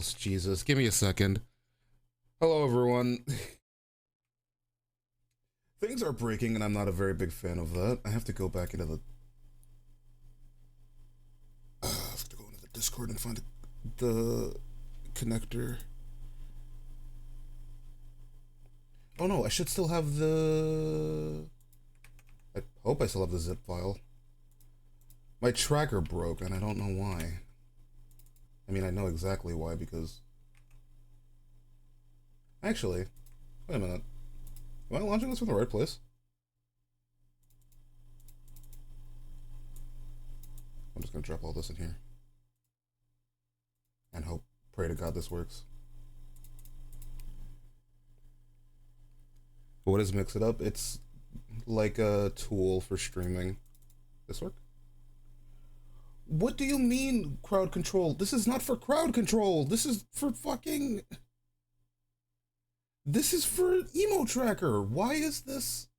balls. Jesus, give me a second. Hello, everyone. Things are breaking, and I'm not a very big fan of that. I have to go back into the... I have to go into the Discord and find the connector. Oh no, I should still have the... I hope I still have the zip file. My tracker broke, and I don't know why. I mean, I know exactly why, because... Actually, wait a minute. Am I launching this from the right place? I'm just gonna drop all this in here. And hope, pray to God this works. What is Mix It Up? It's like a tool for streaming. This work? What do you mean, crowd control? This is not for crowd control. This is for fucking... This is for emo tracker. Why is this?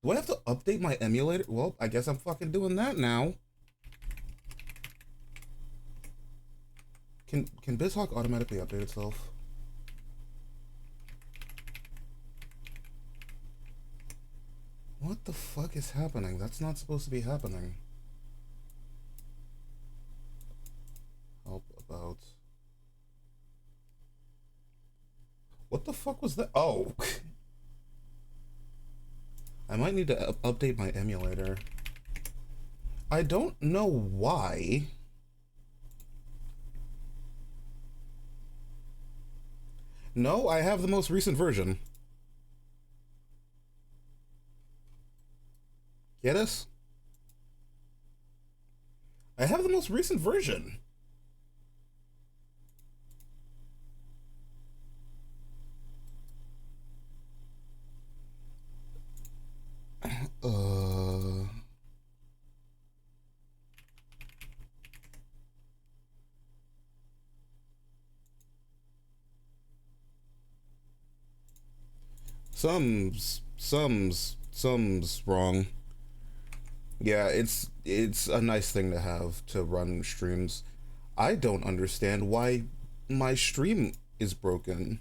Do I have to update my emulator? Well, I guess I'm fucking doing that now. Can BizHawk automatically update itself? What the fuck is happening? That's not supposed to be happening. Help about... What the fuck was that? Oh! I might need to update my emulator. I don't know why. No, I have the most recent version. Get us? I have the most recent version. Some's wrong. Yeah, it's a nice thing to have to run streams. I don't understand why my stream is broken.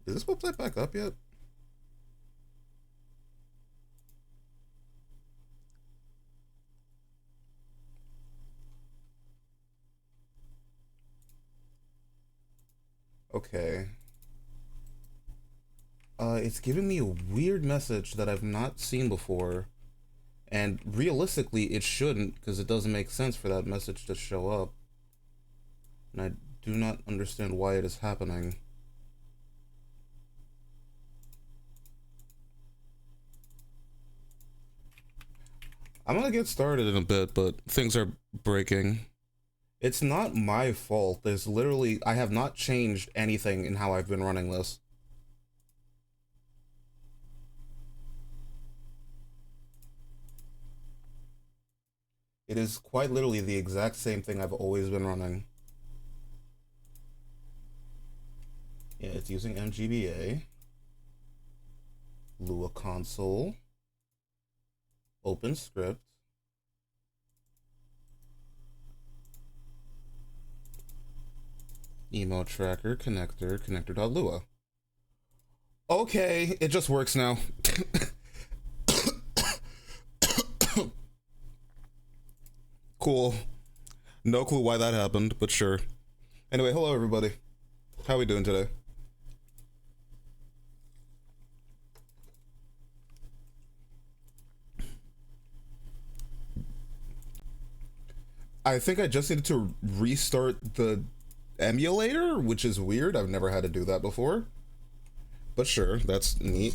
Is this website back up yet? Okay. It's giving me a weird message that I've not seen before. And realistically, it shouldn't, because it doesn't make sense for that message to show up. And I do not understand why it is happening. I'm gonna get started in a bit, but things are breaking. It's not my fault. There's literally... I have not changed anything in how I've been running this. It is quite literally the exact same thing I've always been running. Yeah, it's using MGBA. Lua console. Open script. Emo tracker, connector.lua. Okay, it just works now. Cool. No clue why that happened, but sure. Anyway, hello everybody. How are we doing today? I think I just needed to restart the emulator, which is weird. I've never had to do that before. But sure, that's neat.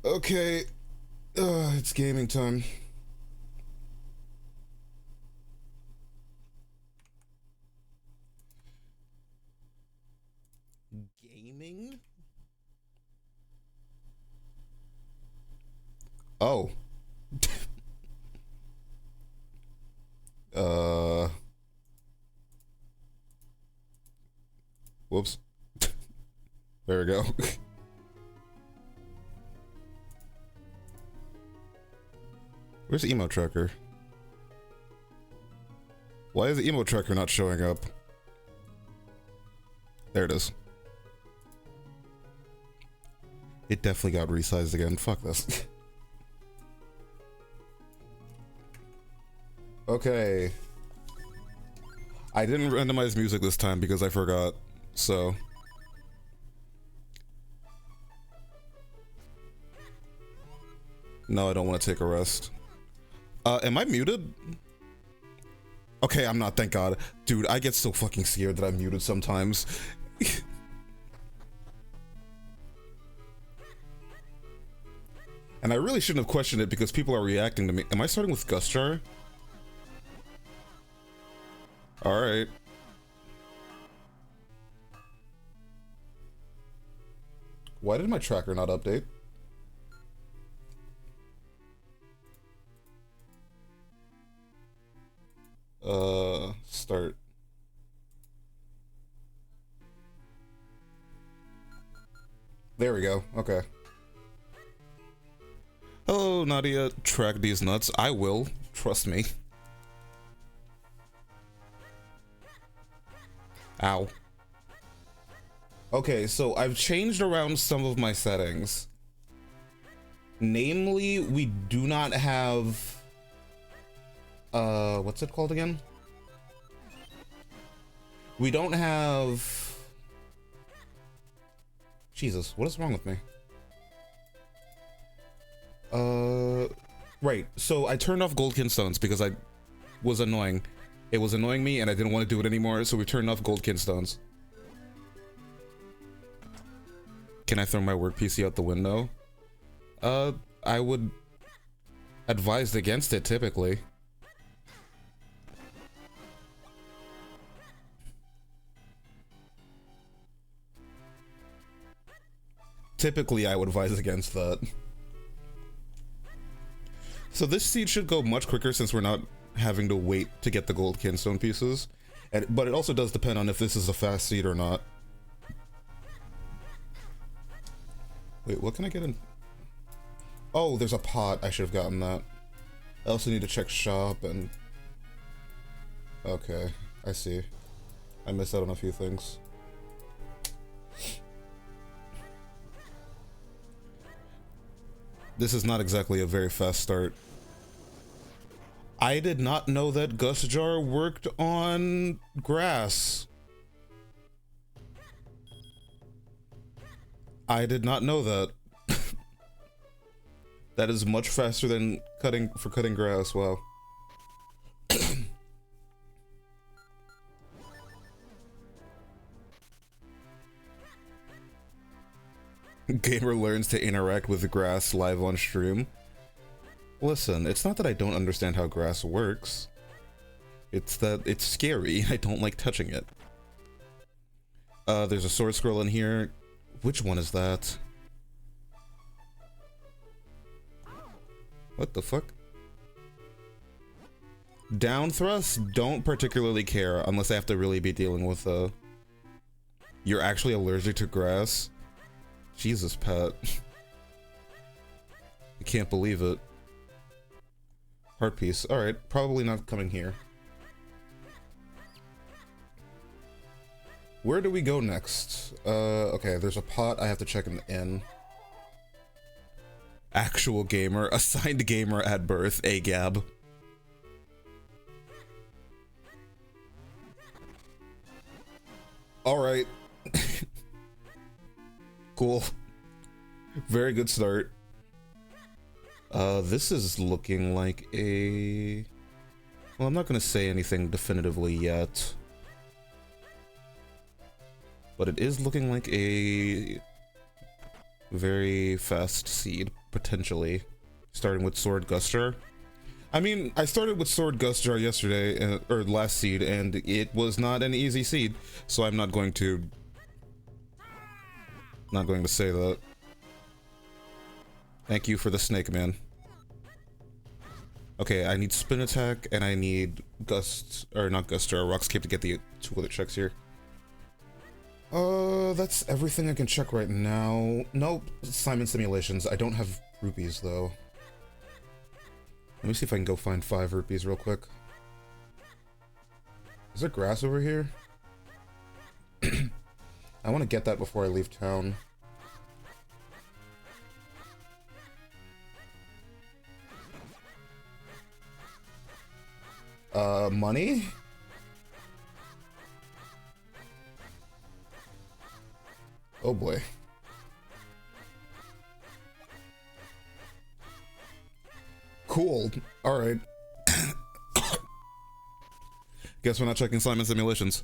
Okay. It's gaming time. Gaming? Oh. Whoops. There we go. Where's the emo tracker? Why is the emo tracker not showing up? There it is. It definitely got resized again. Fuck this. Okay. I didn't randomize music this time because I forgot, so. No, I don't want to take a rest. Am I muted? Okay, I'm not, thank God. Dude, I get so fucking scared that I'm muted sometimes. And I really shouldn't have questioned it because people are reacting to me. Am I starting with Gust Jar? Alright. Why did my tracker not update? Start. There we go, okay. Hello, Nadia. Track these nuts. I will. Trust me. Ow. Okay, so I've changed around some of my settings. Namely, we do not have... what's it called again? We don't have... Jesus, what is wrong with me? Right, so I turned off Goldkin Stones because I was annoying. It was annoying me and I didn't want to do it anymore, so we turned off Goldkin Stones. Can I throw my work PC out the window? I would advise against it typically. Typically, I would advise against that. So this seed should go much quicker since we're not having to wait to get the gold kinstone pieces. But it also does depend on if this is a fast seed or not. Wait, what can I get in? Oh, there's a pot. I should have gotten that. I also need to check shop and... Okay, I see. I missed out on a few things. This is not exactly a very fast start. I did not know that Gust Jar worked on grass. I did not know that. That is much faster than cutting grass. Wow. Gamer learns to interact with grass live on stream. Listen, it's not that I don't understand how grass works. It's that it's scary. I don't like touching it. There's a sword scroll in here. Which one is that? What the fuck? Down thrust? Don't particularly care unless I have to really be dealing with You're actually allergic to grass? Jesus, Pat. I can't believe it. Heart piece. Alright, probably not coming here. Where do we go next? Okay, there's a pot I have to check in the inn. Actual gamer. Assigned gamer at birth. A-gab. Alright. Cool. Very good start. This is looking like a... Well, I'm not gonna say anything definitively yet. But it is looking like a very fast seed, potentially. Starting with Sword Gust Jar. I mean, I started with Sword Gust Jar yesterday, or last seed, and it was not an easy seed, so I'm not going to say that. Thank you for the snake, man. Okay, I need Spin Attack, and I need not Gust Jar, Rock Skip to get the 2 other checks here. That's everything I can check right now. Nope, Simon Simulations. I don't have rupees, though. Let me see if I can go find 5 rupees real quick. Is there grass over here? I want to get that before I leave town. Money? Oh boy. Cool. Alright. Guess we're not checking Simon Simulations.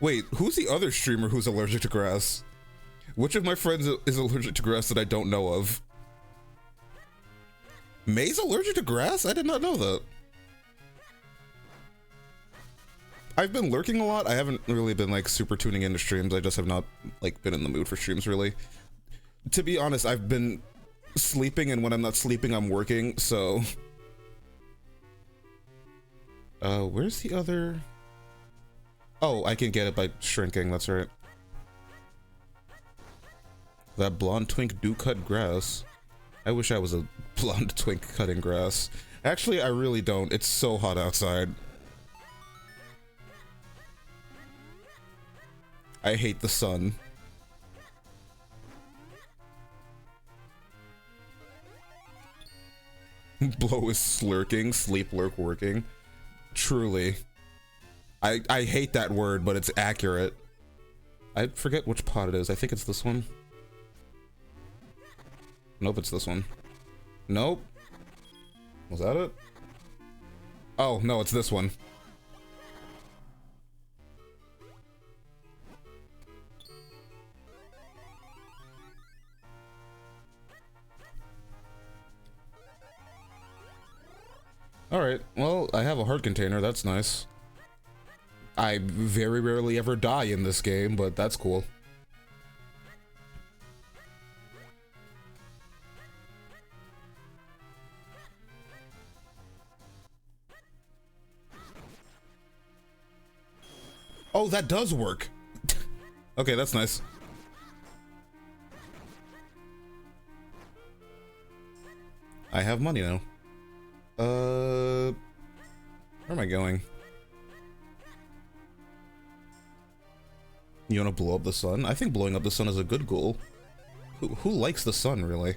Wait, who's the other streamer who's allergic to grass? Which of my friends is allergic to grass that I don't know of? May's allergic to grass? I did not know that. I've been lurking a lot. I haven't really been like super tuning into streams. I just have not like been in the mood for streams really. To be honest, I've been sleeping, and when I'm not sleeping, I'm working, so... where's the other... Oh, I can get it by shrinking, that's right. That blonde twink do cut grass. I wish I was a blonde twink cutting grass. Actually, I really don't. It's so hot outside. I hate the sun. Blow is slurking, sleep lurk working. Truly. I hate that word, but it's accurate. I forget which pot it is. I think it's this one. Nope, it's this one. Nope. Was that it? Oh, no, it's this one. Alright, well, I have a heart container, that's nice. I very rarely ever die in this game, but that's cool. Oh, that does work! Okay, that's nice. I have money now. Where am I going? You wanna blow up the sun? I think blowing up the sun is a good goal. Who likes the sun, really?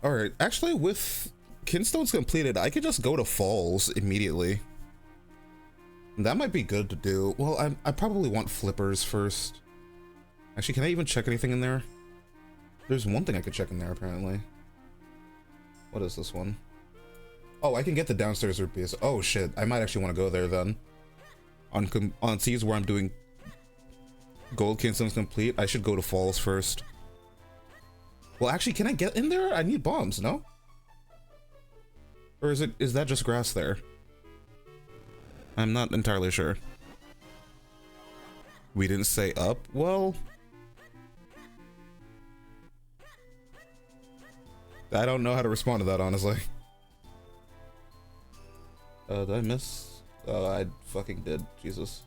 Alright, actually, with Kinstones completed, I could just go to Falls immediately. That might be good to do. Well, I probably want flippers first. Actually, can I even check anything in there? There's one thing I could check in there, apparently. What is this one? Oh, I can get the downstairs rupees. Oh, shit. I might actually want to go there, then. On seas where I'm doing Gold Kingstones complete, I should go to Falls first. Well, actually, can I get in there? I need bombs, no? Or is that just grass there? I'm not entirely sure. We didn't say up? Well... I don't know how to respond to that, honestly. Did I miss? I fucking did. Jesus.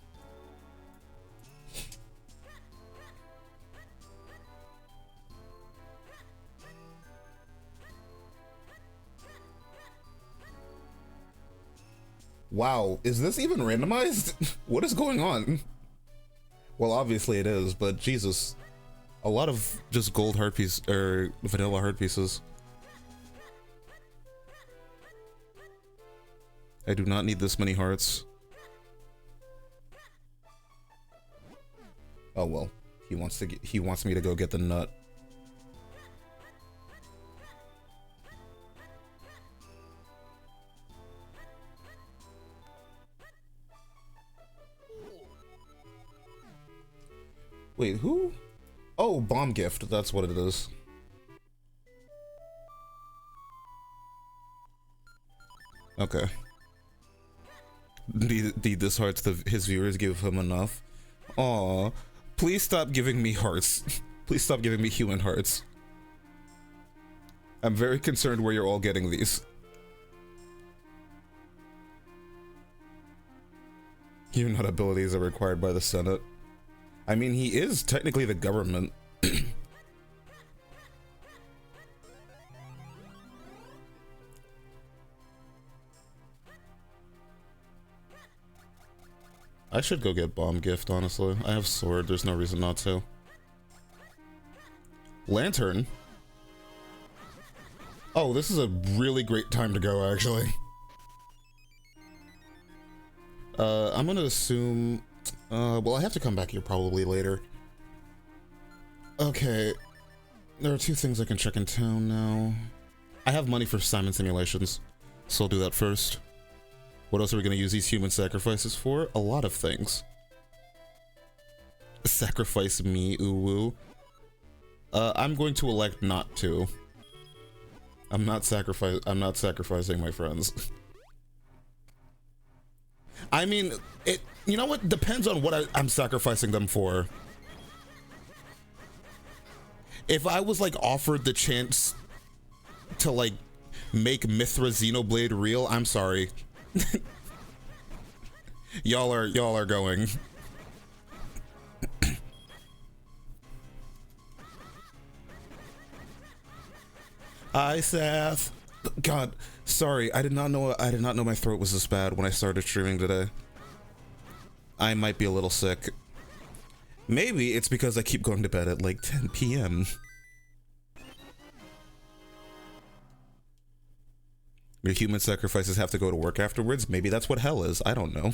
Wow, is this even randomized? What is going on? Well, obviously it is, but Jesus. A lot of just gold heart piece, or vanilla heart pieces. I do not need this many hearts. Oh well, he wants me to go get the nut. Wait, who? Oh, bomb gift, that's what it is. Okay. Need this hearts, his viewers give him enough. Aw, please stop giving me hearts. Please stop giving me human hearts. I'm very concerned where you're all getting these. Your nut abilities are required by the Senate. I mean, he is technically the government. I should go get bomb gift, honestly. I have sword, there's no reason not to. Lantern? Oh, this is a really great time to go, actually. I'm gonna assume... well, I have to come back here probably later. Okay. There are two things I can check in town now. I have money for Simon simulations, so I'll do that first. What else are we gonna use these human sacrifices for? A lot of things. Sacrifice me, ooh-woo. I'm going to elect not to. I'm not sacrificing my friends. I mean, you know what? Depends on what I'm sacrificing them for. If I was, like, offered the chance to, like, make Mithra Xenoblade real, I'm sorry. y'all are going. Hi, Seth. God, sorry. I did not know my throat was this bad when I started streaming today. I might be a little sick. Maybe it's because I keep going to bed at like 10 p.m. Your human sacrifices have to go to work afterwards? Maybe that's what hell is. I don't know.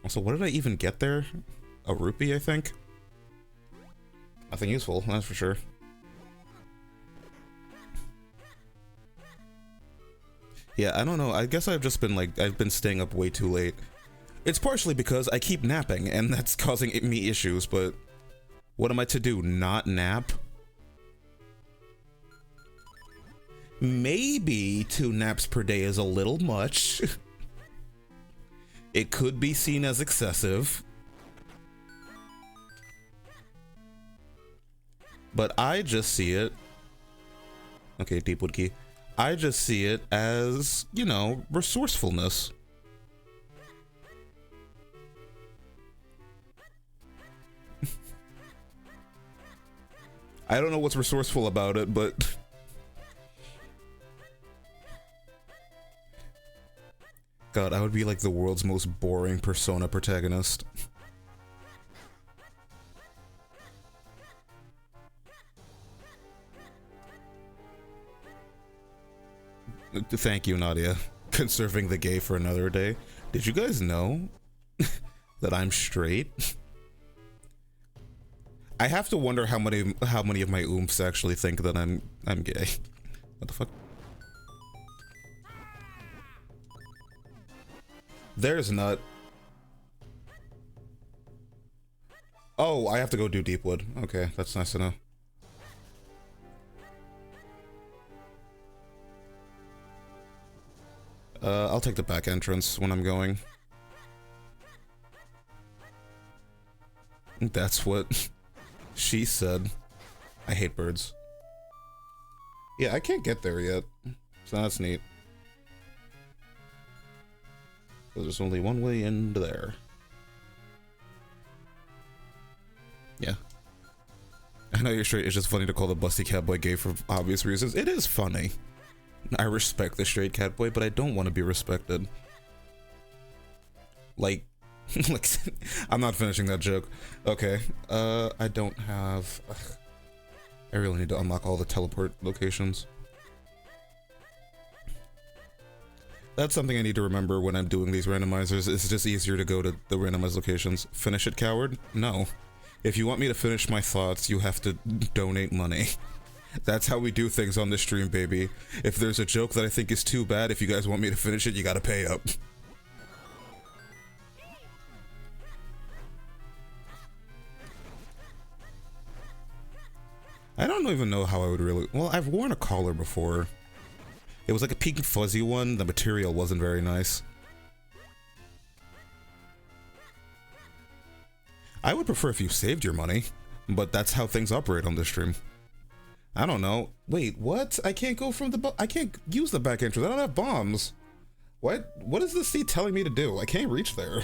Also, what did I even get there? A rupee, I think? Nothing useful, that's for sure. Yeah, I don't know. I guess I've just been like, I've been staying up way too late. It's partially because I keep napping, and that's causing me issues, but what am I to do? Not nap? Maybe 2 naps per day is a little much. It could be seen as excessive. But I just see it... Okay, Deepwood Key. I just see it as, you know, resourcefulness. I don't know what's resourceful about it, but... God, I would be like the world's most boring Persona protagonist. Thank you, Nadia. Conserving the gay for another day. Did you guys know that I'm straight? I have to wonder how many of my oomphs actually think that I'm gay. What the fuck? There's Nut. Oh, I have to go do Deepwood. Okay, that's nice to know. I'll take the back entrance when I'm going. That's what she said. I hate birds. Yeah, I can't get there yet, so that's neat. So there's only one way into there. Yeah. I know you're straight, it's just funny to call the busty catboy gay for obvious reasons. It is funny. I respect the straight catboy, but I don't want to be respected. Like, like, I'm not finishing that joke. Okay, I don't have... Ugh. I really need to unlock all the teleport locations. That's something I need to remember when I'm doing these randomizers. It's just easier to go to the randomized locations. Finish it, coward? No. If you want me to finish my thoughts, you have to donate money. That's how we do things on this stream, baby. If there's a joke that I think is too bad, if you guys want me to finish it, you gotta pay up. I don't even know how I would really... Well, I've worn a collar before. It was like a pink fuzzy one. The material wasn't very nice. I would prefer if you saved your money, but that's how things operate on this stream. I don't know. Wait, what? I can't go from the... I can't use the back entrance. I don't have bombs. What? What is this seat telling me to do? I can't reach there.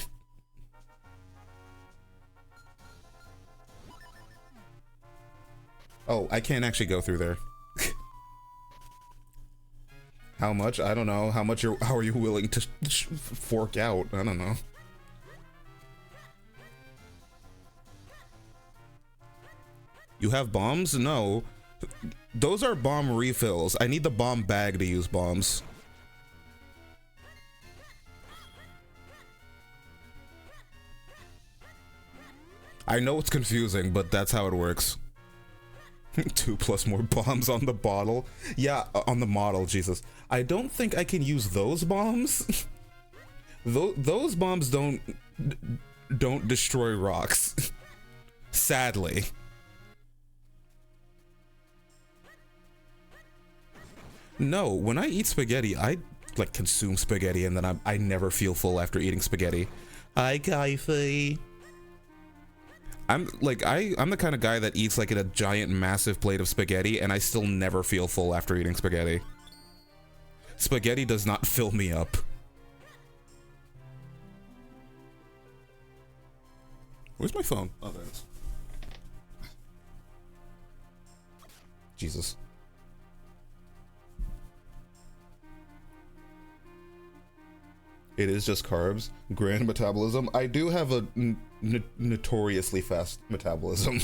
Oh, I can't actually go through there. How much? I don't know. How are you willing to fork out? I don't know. You have bombs? No. Those are bomb refills. I need the bomb bag to use bombs. I know it's confusing, but that's how it works. 2 plus more bombs on the bottle. Yeah, on the model, Jesus. I don't think I can use those bombs. Those bombs don't destroy rocks. Sadly. No, when I eat spaghetti, I like consume spaghetti and then I never feel full after eating spaghetti. Hi, Kaifi. I'm the kind of guy that eats like a giant massive plate of spaghetti and I still never feel full after eating spaghetti. Spaghetti does not fill me up. Where's my phone? Oh, there it is. Jesus. It is just carbs. Grand metabolism. I do have a notoriously fast metabolism.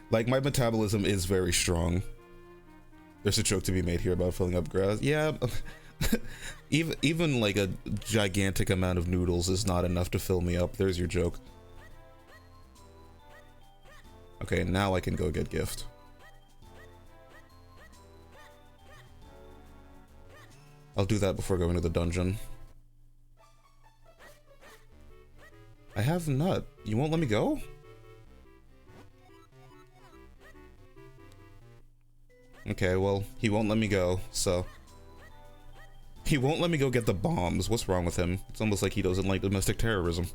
Like, my metabolism is very strong. There's a joke to be made here about filling up grass. Yeah, even like a gigantic amount of noodles is not enough to fill me up. There's your joke. Okay, now I can go get gift. I'll do that before going to the dungeon. I have nut. You won't let me go? Okay, well, he won't let me go, so... He won't let me go get the bombs. What's wrong with him? It's almost like he doesn't like domestic terrorism.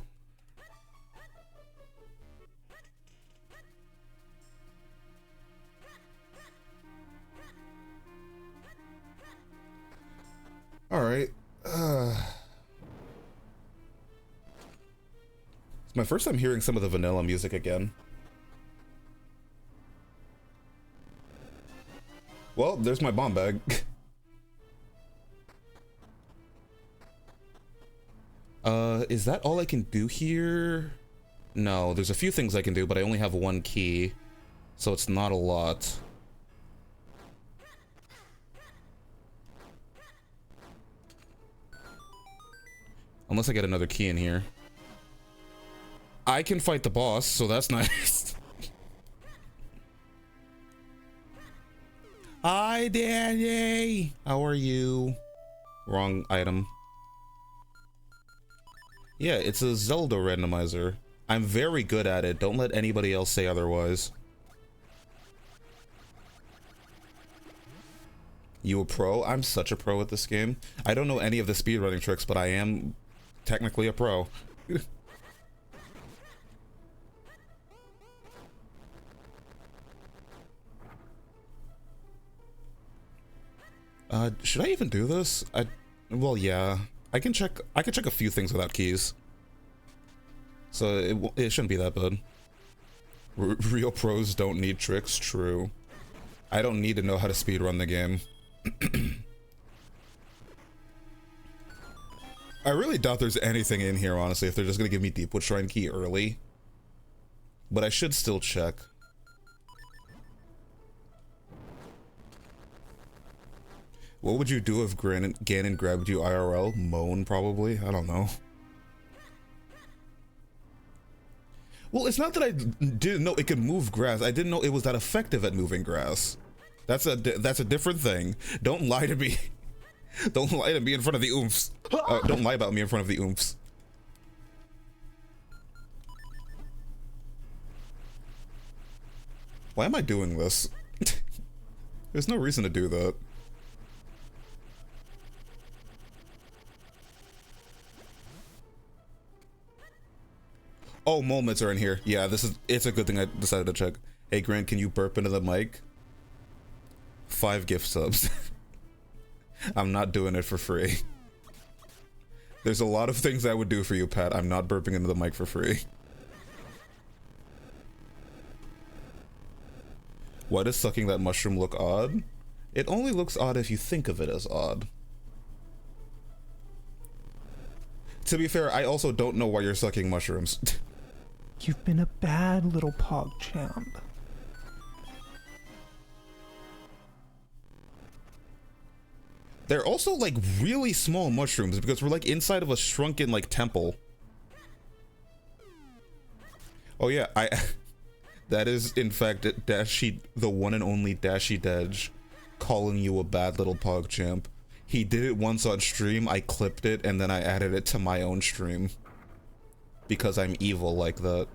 Alright. It's my first time hearing some of the vanilla music again. Well, there's my bomb bag. Is that all I can do here? No, there's a few things I can do, but I only have one key, so it's not a lot. Unless I get another key in here. I can fight the boss, so that's nice. Hi, Danny! How are you? Wrong item. Yeah, it's a Zelda randomizer. I'm very good at it. Don't let anybody else say otherwise. You a pro? I'm such a pro at this game. I don't know any of the speedrunning tricks, but I am technically a pro. Should I even do this? Well, yeah. I can check a few things without keys. So it shouldn't be that bad. Real pros don't need tricks, true. I don't need to know how to speedrun the game. I really doubt there's anything in here, honestly, if they're just gonna give me Deepwood Shrine key early. But I should still check. What would you do if Ganon grabbed you IRL? Moan, probably? I don't know. Well, it's not that I didn't know it could move grass. I didn't know it was that effective at moving grass. That's a different thing. Don't lie to me. Don't lie to me in front of the oomphs. Don't lie about me in front of the oomphs. Why am I doing this? There's no reason to do that. Oh, moments are in here. Yeah, it's a good thing I decided to check. Hey, Grant, can you burp into the mic? 5 gift subs. I'm not doing it for free. There's a lot of things I would do for you, Pat. I'm not burping into the mic for free. Why does sucking that mushroom look odd? It only looks odd if you think of it as odd. To be fair, I also don't know why you're sucking mushrooms. You've been a bad little PogChamp. They're also like really small mushrooms because we're like inside of a shrunken like temple. Oh yeah, that is in fact Dashy, the one and only Dashy Dedge, calling you a bad little PogChamp. He did it once on stream, I clipped it, and then I added it to my own stream. Because I'm evil like that.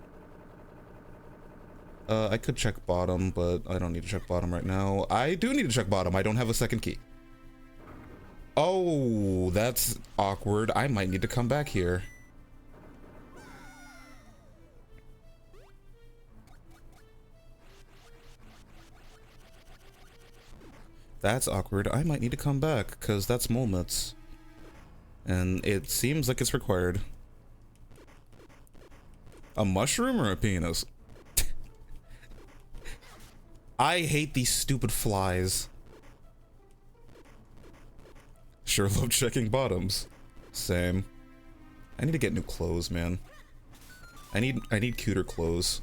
I could check bottom, but I don't need to check bottom right now. I do need to check bottom, I don't have a second key. Oh, that's awkward. I might need to come back here. That's awkward. I might need to come back, because that's moments. And it seems like it's required. A mushroom or a penis? I hate these stupid flies. Sure love checking bottoms. Same. I need to get new clothes, man. I need cuter clothes.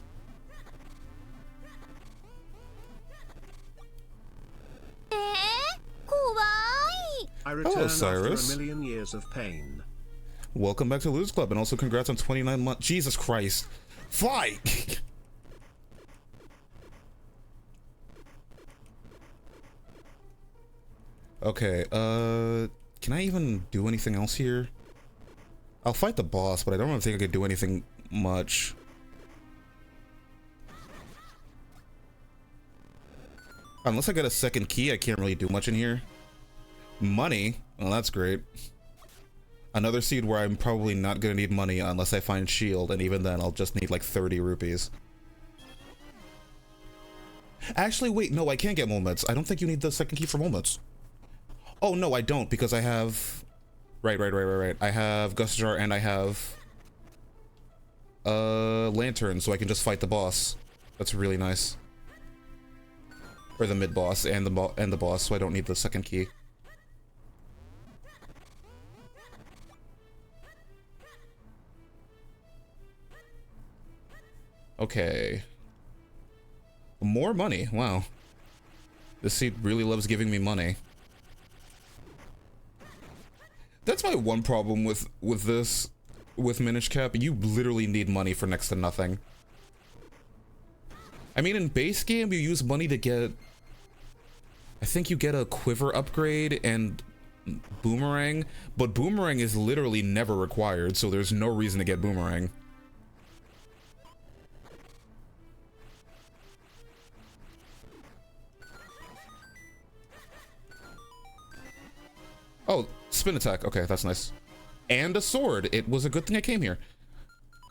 I return Hello, Cyrus. after a million years of pain. Welcome back to Lose Club, and also congrats on 29 months. Jesus Christ. Fly! Okay, can I even do anything else here? I'll fight the boss, but I don't really think I could do anything much. Unless I get a second key, I can't really do much in here. Money, well, that's great. Another seed where I'm probably not gonna need money unless I find shield, and even then I'll just need like 30 rupees. Actually, wait, no, I can't get moments. I don't think you need the second key for moments. Oh, no, I don't, because I have... Right. I have Gust Jar and I have... Lantern, so I can just fight the boss. That's really nice. Or the mid-boss and the boss, so I don't need the second key. Okay. More money, wow. This seed really loves giving me money. That's my one problem with Minish Cap. You literally need money for next to nothing. I mean, in base game, you use money to get... I think you get a quiver upgrade and boomerang, but boomerang is literally never required, so there's no reason to get boomerang. Oh, spin attack. Okay, that's nice. And a sword. It was a good thing I came here.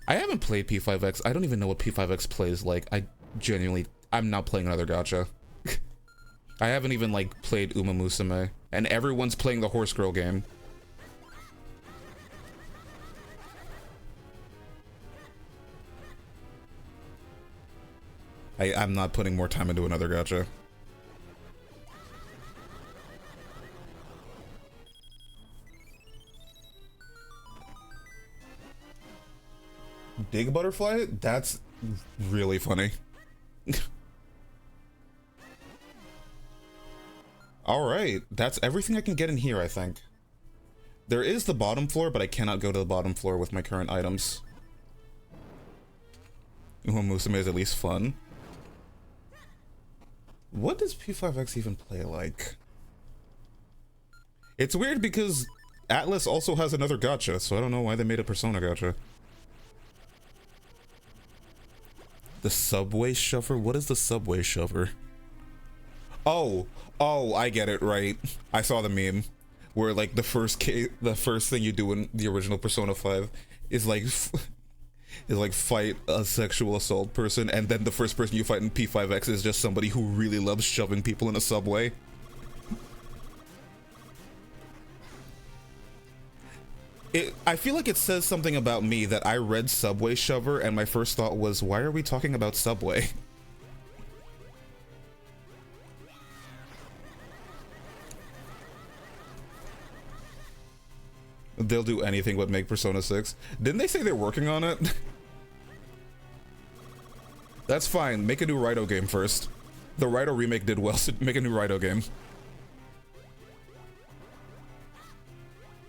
I haven't played P5X. I don't even know what P5X plays like. I'm not playing another gacha. I haven't even, like, played Uma Musume. And everyone's playing the Horse Girl game. I'm not putting more time into another gacha. Dig butterfly? That's really funny. Alright, that's everything I can get in here, I think. There is the bottom floor, but I cannot go to the bottom floor with my current items. Uma Musume is at least fun. What does P5X even play like? It's weird because Atlas also has another gacha, so I don't know why they made a Persona gacha. The subway shover? What is the subway shover? Oh, I get it, right. I saw the meme where like the first thing you do in the original Persona 5 is like fight a sexual assault person, and then the first person you fight in P5X is just somebody who really loves shoving people in a subway. I feel like it says something about me that I read Subway Shover and my first thought was, why are we talking about Subway? They'll do anything but make Persona 6. Didn't they say they're working on it? That's fine. Make a new Raito game first. The Raito remake did well, so make a new Raito game.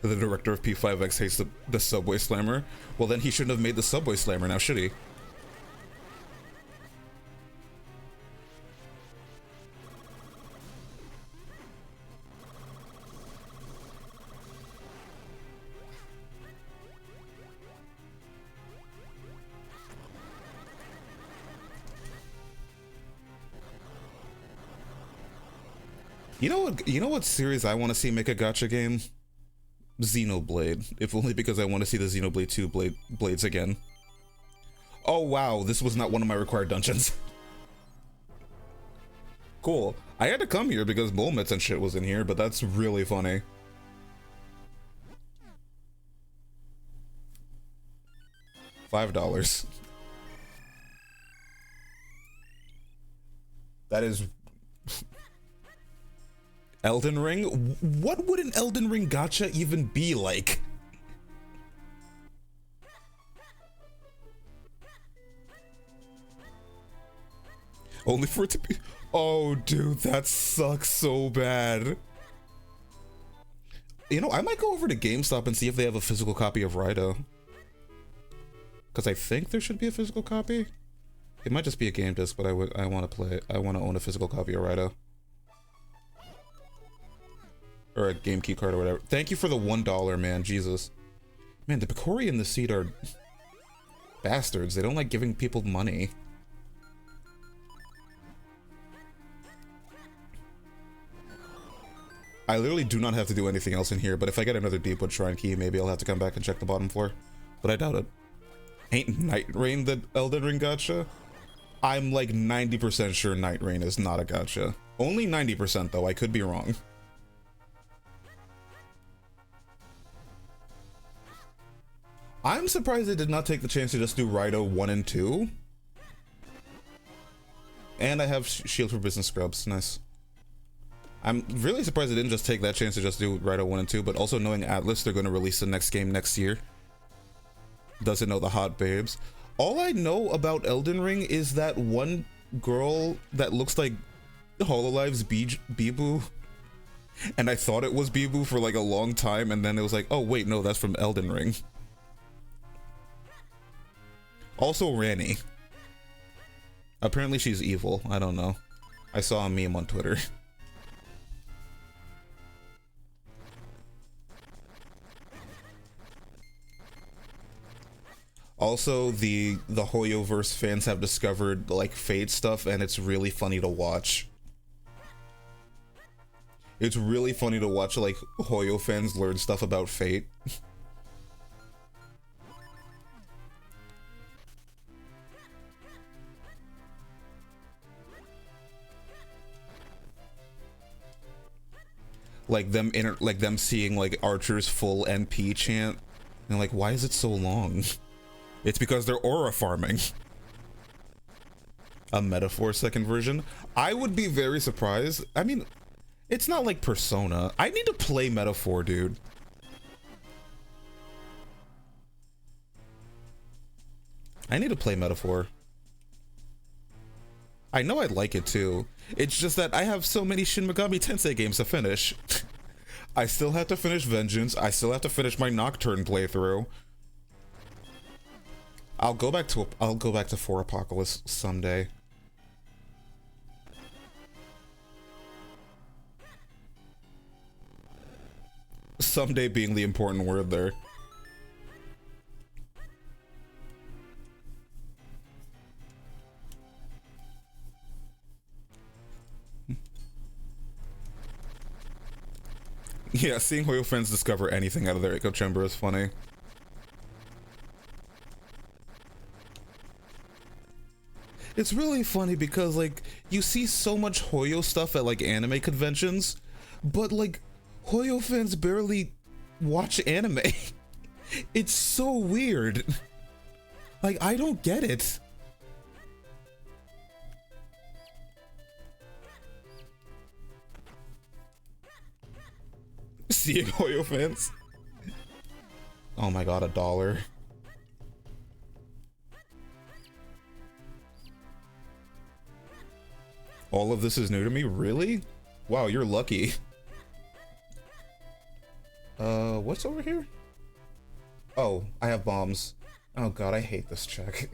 The director of P5X hates the Subway Slammer. Well, then he shouldn't have made the Subway Slammer now, should he? You know what series I want to see make a gacha game? Xenoblade, if only because I want to see the Xenoblade 2 blades again. Oh wow, this was not one of my required dungeons. Cool. I had to come here because Molmets and shit was in here, but that's really funny. $5. That is... Elden Ring? What would an Elden Ring gacha even be like? Only for it to be... Oh, dude, that sucks so bad. You know, I might go over to GameStop and see if they have a physical copy of Raito. Because I think there should be a physical copy. It might just be a game disc, but I want to play it. I want to own a physical copy of Raito. Or a game key card or whatever. Thank you for the $1, man. Jesus. Man, the Picori and the Seed are bastards. They don't like giving people money. I literally do not have to do anything else in here, but if I get another Deepwood Shrine key, maybe I'll have to come back and check the bottom floor. But I doubt it. Ain't Night Rain the Elden Ring gacha? I'm like 90% sure Night Rain is not a gacha. Only 90% though, I could be wrong. I'm surprised they did not take the chance to just do Raito 1 and 2. And I have Shield for Business Scrubs, nice. I'm really surprised they didn't just take that chance to just do Raito 1 and 2, but also knowing Atlas, they're going to release the next game next year. Doesn't know the hot babes. All I know about Elden Ring is that one girl that looks like Hololive's Bibu. And I thought it was Bibu for like a long time, and then it was like, oh wait, no, that's from Elden Ring. Also Ranny. Apparently she's evil, I don't know. I saw a meme on Twitter. Also, the Hoyoverse fans have discovered like Fate stuff, and it's really funny to watch. It's really funny to watch like Hoyo fans learn stuff about Fate. Like them seeing like Archer's full NP chant, and like, why is it so long? It's because they're aura farming. A metaphor second version. I would be very surprised. I mean, it's not like Persona. I need to play Metaphor, dude. I need to play Metaphor. I know I'd like it too. It's just that I have so many Shin Megami Tensei games to finish. I still have to finish Vengeance. I still have to finish my Nocturne playthrough. I'll go back to 4 Apocalypse someday. Someday being the important word there. Yeah, seeing Hoyo fans discover anything out of their echo chamber is funny. It's really funny because, like, you see so much Hoyo stuff at, like, anime conventions, but, like, Hoyo fans barely watch anime. It's so weird. Like, I don't get it. Seeing Hoyo fans. Oh my god, $1. All of this is new to me? Really? Wow, you're lucky. What's over here? Oh, I have bombs. Oh god, I hate this check.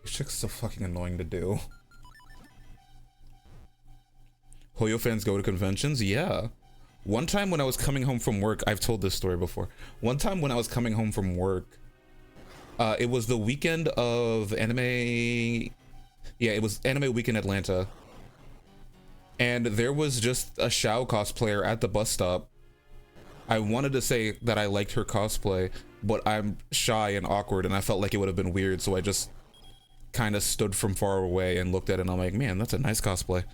This check's so fucking annoying to do. Hoyo fans go to conventions? Yeah. One time when I was coming home from work, I've told this story before. One time when I was coming home from work, it was the weekend of anime. Yeah, it was Anime Week in Atlanta. And there was just a Xiao cosplayer at the bus stop. I wanted to say that I liked her cosplay, but I'm shy and awkward, and I felt like it would have been weird, so I just kind of stood from far away and looked at it, and I'm like, man, that's a nice cosplay.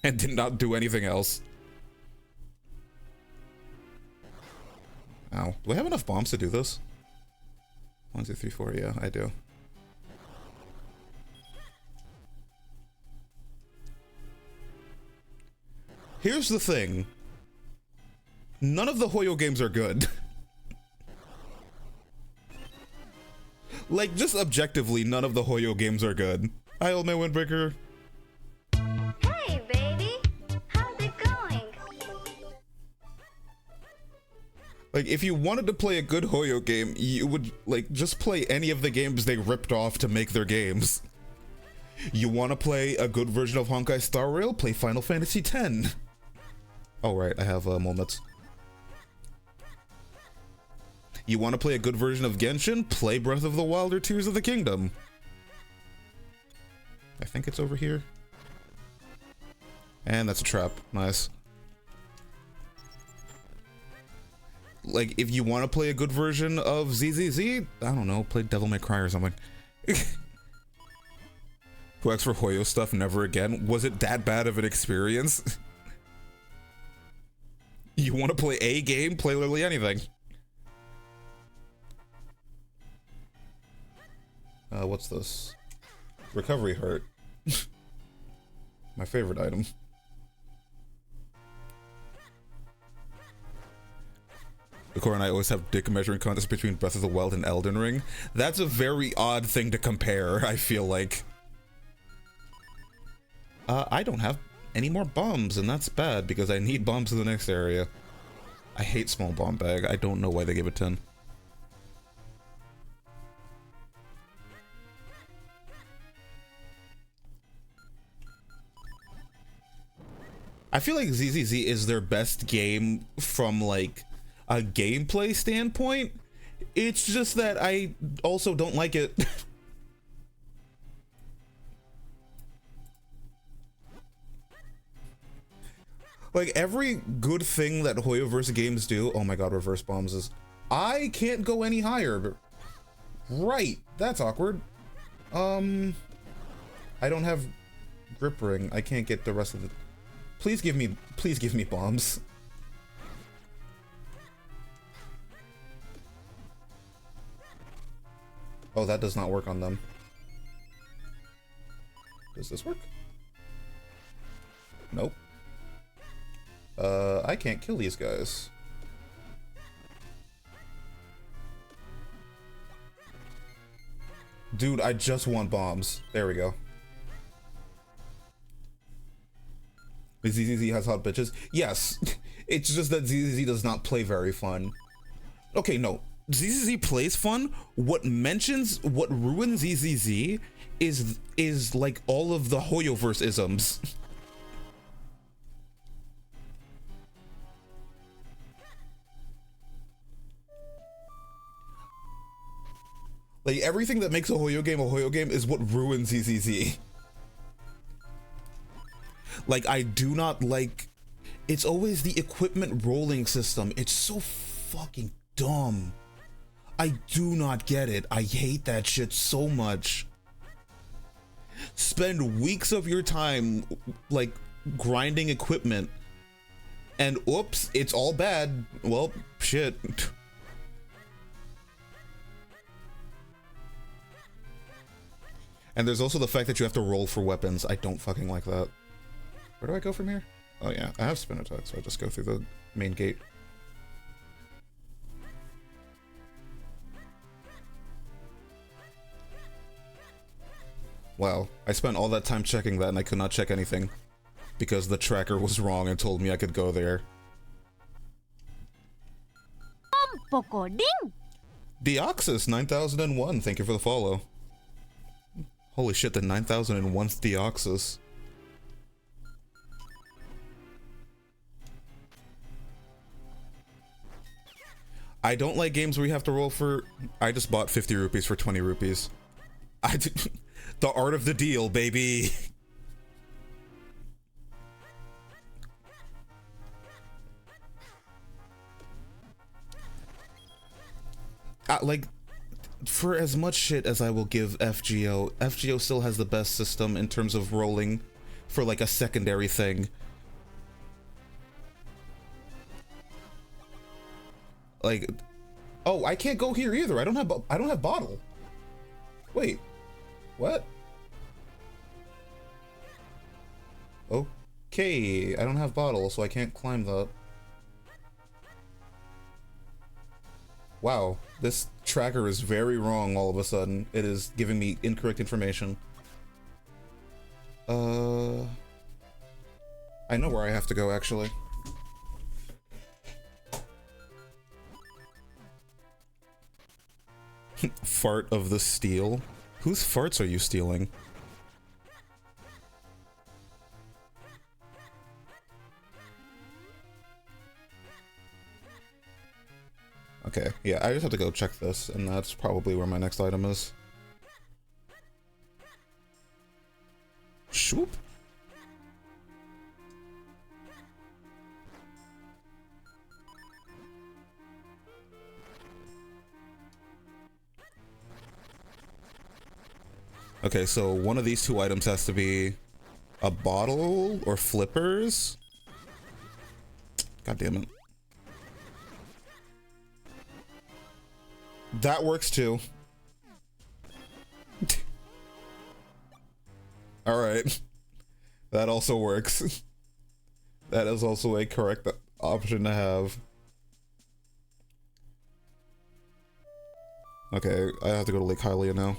And did not do anything else. Ow. Do I have enough bombs to do this? 1, 2, 3, 4. Yeah, I do. Here's the thing. None of the Hoyo games are good. Like, just objectively, none of the Hoyo games are good. Hi, old man Windbreaker. Hey, baby! How's it going? Like, if you wanted to play a good Hoyo game, you would, like, just play any of the games they ripped off to make their games. You want to play a good version of Honkai Star Rail? Play Final Fantasy X. Oh, right, I have moments. You want to play a good version of Genshin? Play Breath of the Wild or Tears of the Kingdom. I think it's over here. And that's a trap. Nice. Like, if you want to play a good version of ZZZ, I don't know, play Devil May Cry or something. Who asks for Hoyo stuff never again? Was it that bad of an experience? You want to play a game? Play literally anything. What's this? Recovery heart. My favorite item. Nicole and I always have dick measuring contests between Breath of the Wild and Elden Ring. That's a very odd thing to compare, I feel like. I don't have any more bombs, and that's bad because I need bombs in the next area. I hate small bomb bag. I don't know why they give it 10. I feel like ZZZ is their best game from like a gameplay standpoint. It's just that I also don't like it. Like every good thing that Hoyoverse games do, oh my god, reverse bombs is, I can't go any higher. But right, that's awkward. I don't have grip ring. I can't get the rest of it. Please give me bombs. Oh, that does not work on them. Does this work? Nope. I can't kill these guys. Dude, I just want bombs. There we go. ZZZ has hot bitches. Yes, it's just that ZZZ does not play very fun. Okay, no. ZZZ plays fun. What ruins ZZZ is like all of the Hoyoverse isms. Like everything that makes a Hoyo game is what ruins ZZZ. Like I do not like, it's always the equipment rolling system. It's so fucking dumb. I do not get it. I hate that shit so much. Spend weeks of your time like grinding equipment and oops, it's all bad. Well, shit. And there's also the fact that you have to roll for weapons. I don't fucking like that. Where do I go from here? Oh yeah, I have spin attack, so I just go through the main gate. Wow, I spent all that time checking that and I could not check anything. Because the tracker was wrong and told me I could go there. Poco ding! Deoxys 9001, thank you for the follow. Holy shit, the 9001th Deoxys. I don't like games where you have to roll for... I just bought 50 rupees for 20 rupees. The art of the deal, baby. Like, for as much shit as I will give FGO, FGO still has the best system in terms of rolling for like a secondary thing. Like, oh, I can't go here either. I don't have bottle. Wait, what? Okay, I don't have bottle, so I can't climb that. Wow, this tracker is very wrong all of a sudden. It is giving me incorrect information. I know where I have to go, actually. Fart of the steal? Whose farts are you stealing? Okay, yeah, I just have to go check this, and that's probably where my next item is. Shoop? Okay, so one of these two items has to be a bottle or flippers. God damn it. That works too. Alright. That also works. That is also a correct option to have. Okay, I have to go to Lake Hylia now.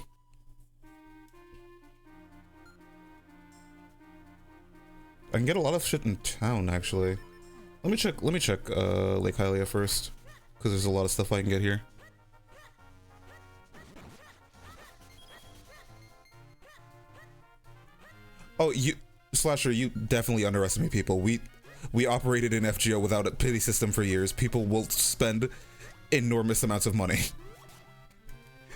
I can get a lot of shit in town, actually. Let me check Lake Hylia first, because there's a lot of stuff I can get here. Oh, Slasher, you definitely underestimate people. We operated in FGO without a pity system for years. People will spend enormous amounts of money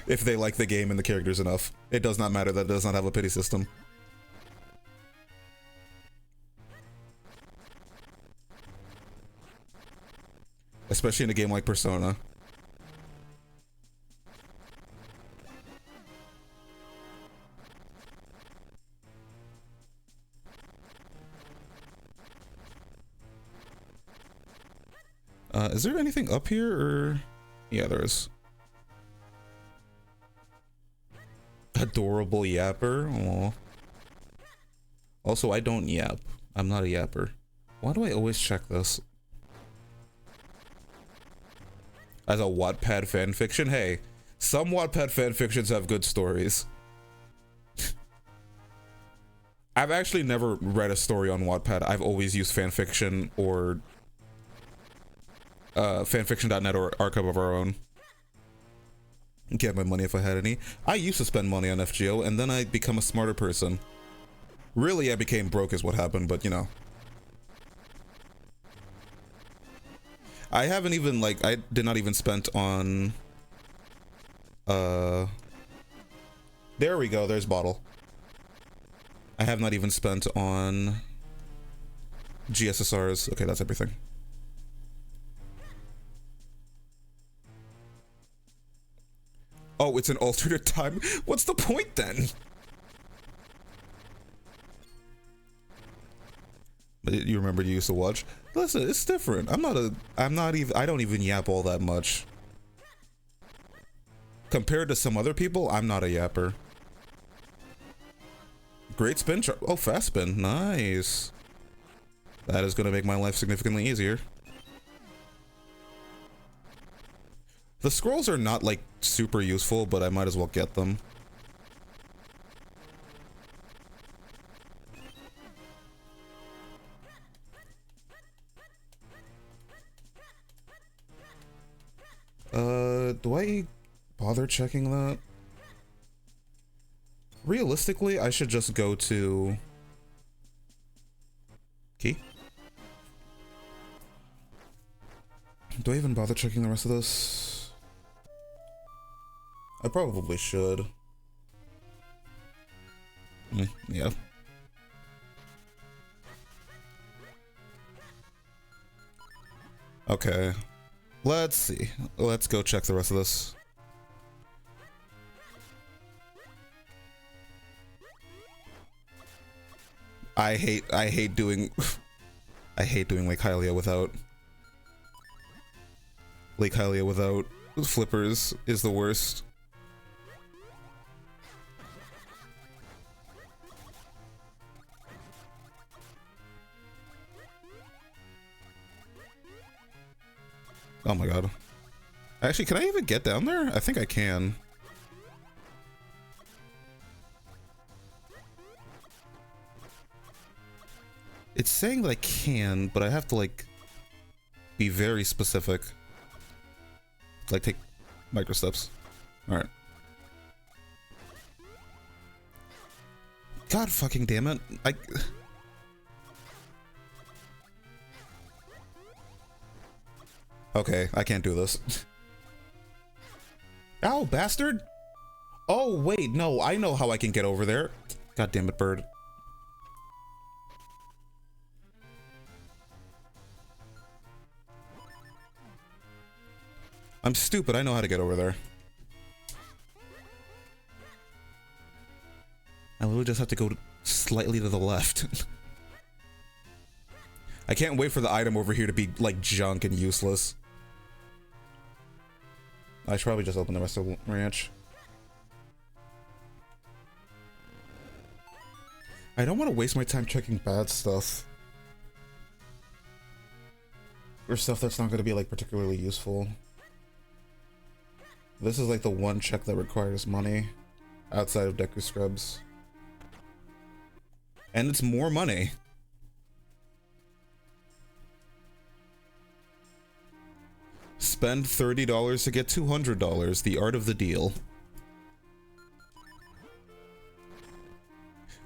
if they like the game and the characters enough. It does not matter that it does not have a pity system. Especially in a game like Persona. Is there anything up here, or... Yeah, there is. Adorable yapper. Aww. Also, I don't yap. I'm not a yapper. Why do I always check this? As a Wattpad fanfiction? Hey, some Wattpad fanfictions have good stories. I've actually never read a story on Wattpad. I've always used fanfiction or fanfiction.net or Archive of Our Own. Get my money if I had any. I used to spend money on FGO, and then I become a smarter person. Really, I became broke is what happened, but you know. I haven't even, like, I did not even spend on... There we go, there's bottle. I have not even spent on... GSSRs. Okay, that's everything. Oh, it's an alternate time? What's the point then? You remember you used to watch? Listen, it's different. I don't even yap all that much. Compared to some other people, I'm not a yapper. Great spin chart. Oh, fast spin. Nice. That is going to make my life significantly easier. The scrolls are not, like, super useful, but I might as well get them. Do I bother checking that? Realistically, I should just go to... Key? Do I even bother checking the rest of this? I probably should. Yeah. Okay. Let's see. Let's go check the rest of this. I hate doing I hate doing Lake Hylia without flippers is the worst. Oh my god. Actually, can I even get down there? I think I can. It's saying that I can, but I have to, like, be very specific. Like, take micro steps. Alright. God fucking damn it. Okay, I can't do this. Ow, bastard! Oh, wait, no, I know how I can get over there. God damn it, bird. I'm stupid, I know how to get over there. I literally just have to go slightly to the left. I can't wait for the item over here to be, like, junk and useless. I should probably just open the rest of the ranch. I don't want to waste my time checking bad stuff. Or stuff that's not going to be, like, particularly useful. This is, like, the one check that requires money outside of Deku Scrubs. And it's more money. Spend $30 to get $200. The art of the deal.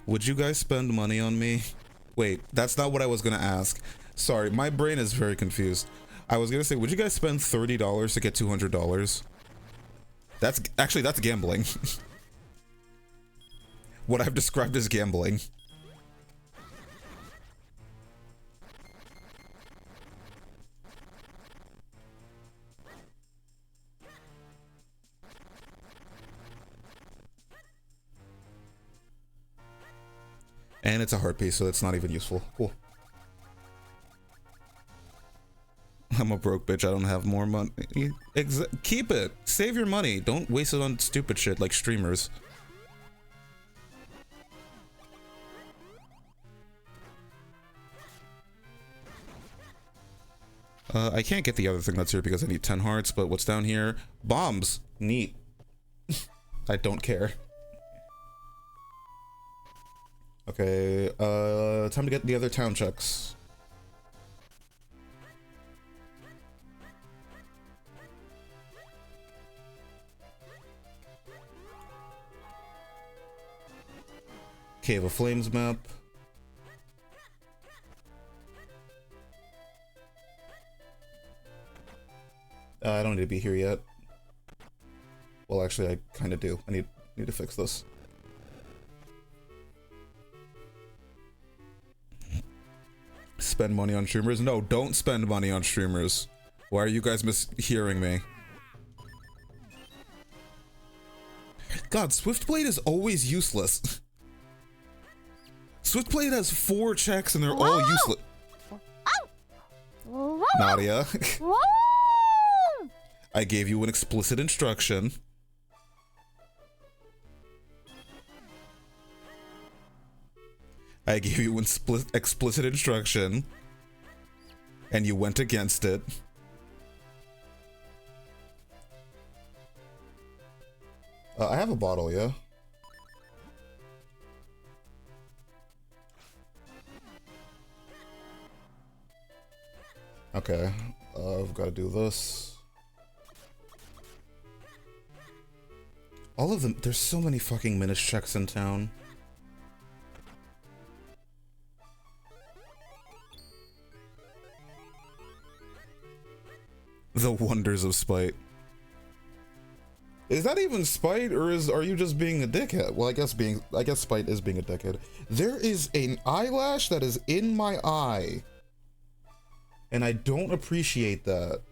Would you guys spend money on me? Wait, that's not what I was gonna ask. Sorry, my brain is very confused. I was gonna say, would you guys spend $30 to get $200? That's actually, that's gambling. What I've described as gambling. And it's a heart piece, so it's not even useful. Cool. I'm a broke bitch. I don't have more money. Keep it. Save your money. Don't waste it on stupid shit like streamers. I can't get the other thing that's here because I need 10 hearts, but what's down here? Bombs. Neat. I don't care. Okay, time to get the other town checks. Cave of Flames map. I don't need to be here yet. Well, actually, I kind of do. I need to fix this. Spend money on streamers? No, don't spend money on streamers. Why are you guys mishearing me? God, Swiftblade is always useless. Swiftblade has 4 checks and they're all useless. Nadia. I gave you an explicit instruction. I gave you an explicit instruction, and you went against it. I have a bottle, yeah? Okay, I've got to do this. All of them, there's so many fucking Minish checks in town. The wonders of spite. Is that even spite, or are you just being a dickhead? Well, I guess spite is being a dickhead. There is an eyelash that is in my eye, and I don't appreciate that.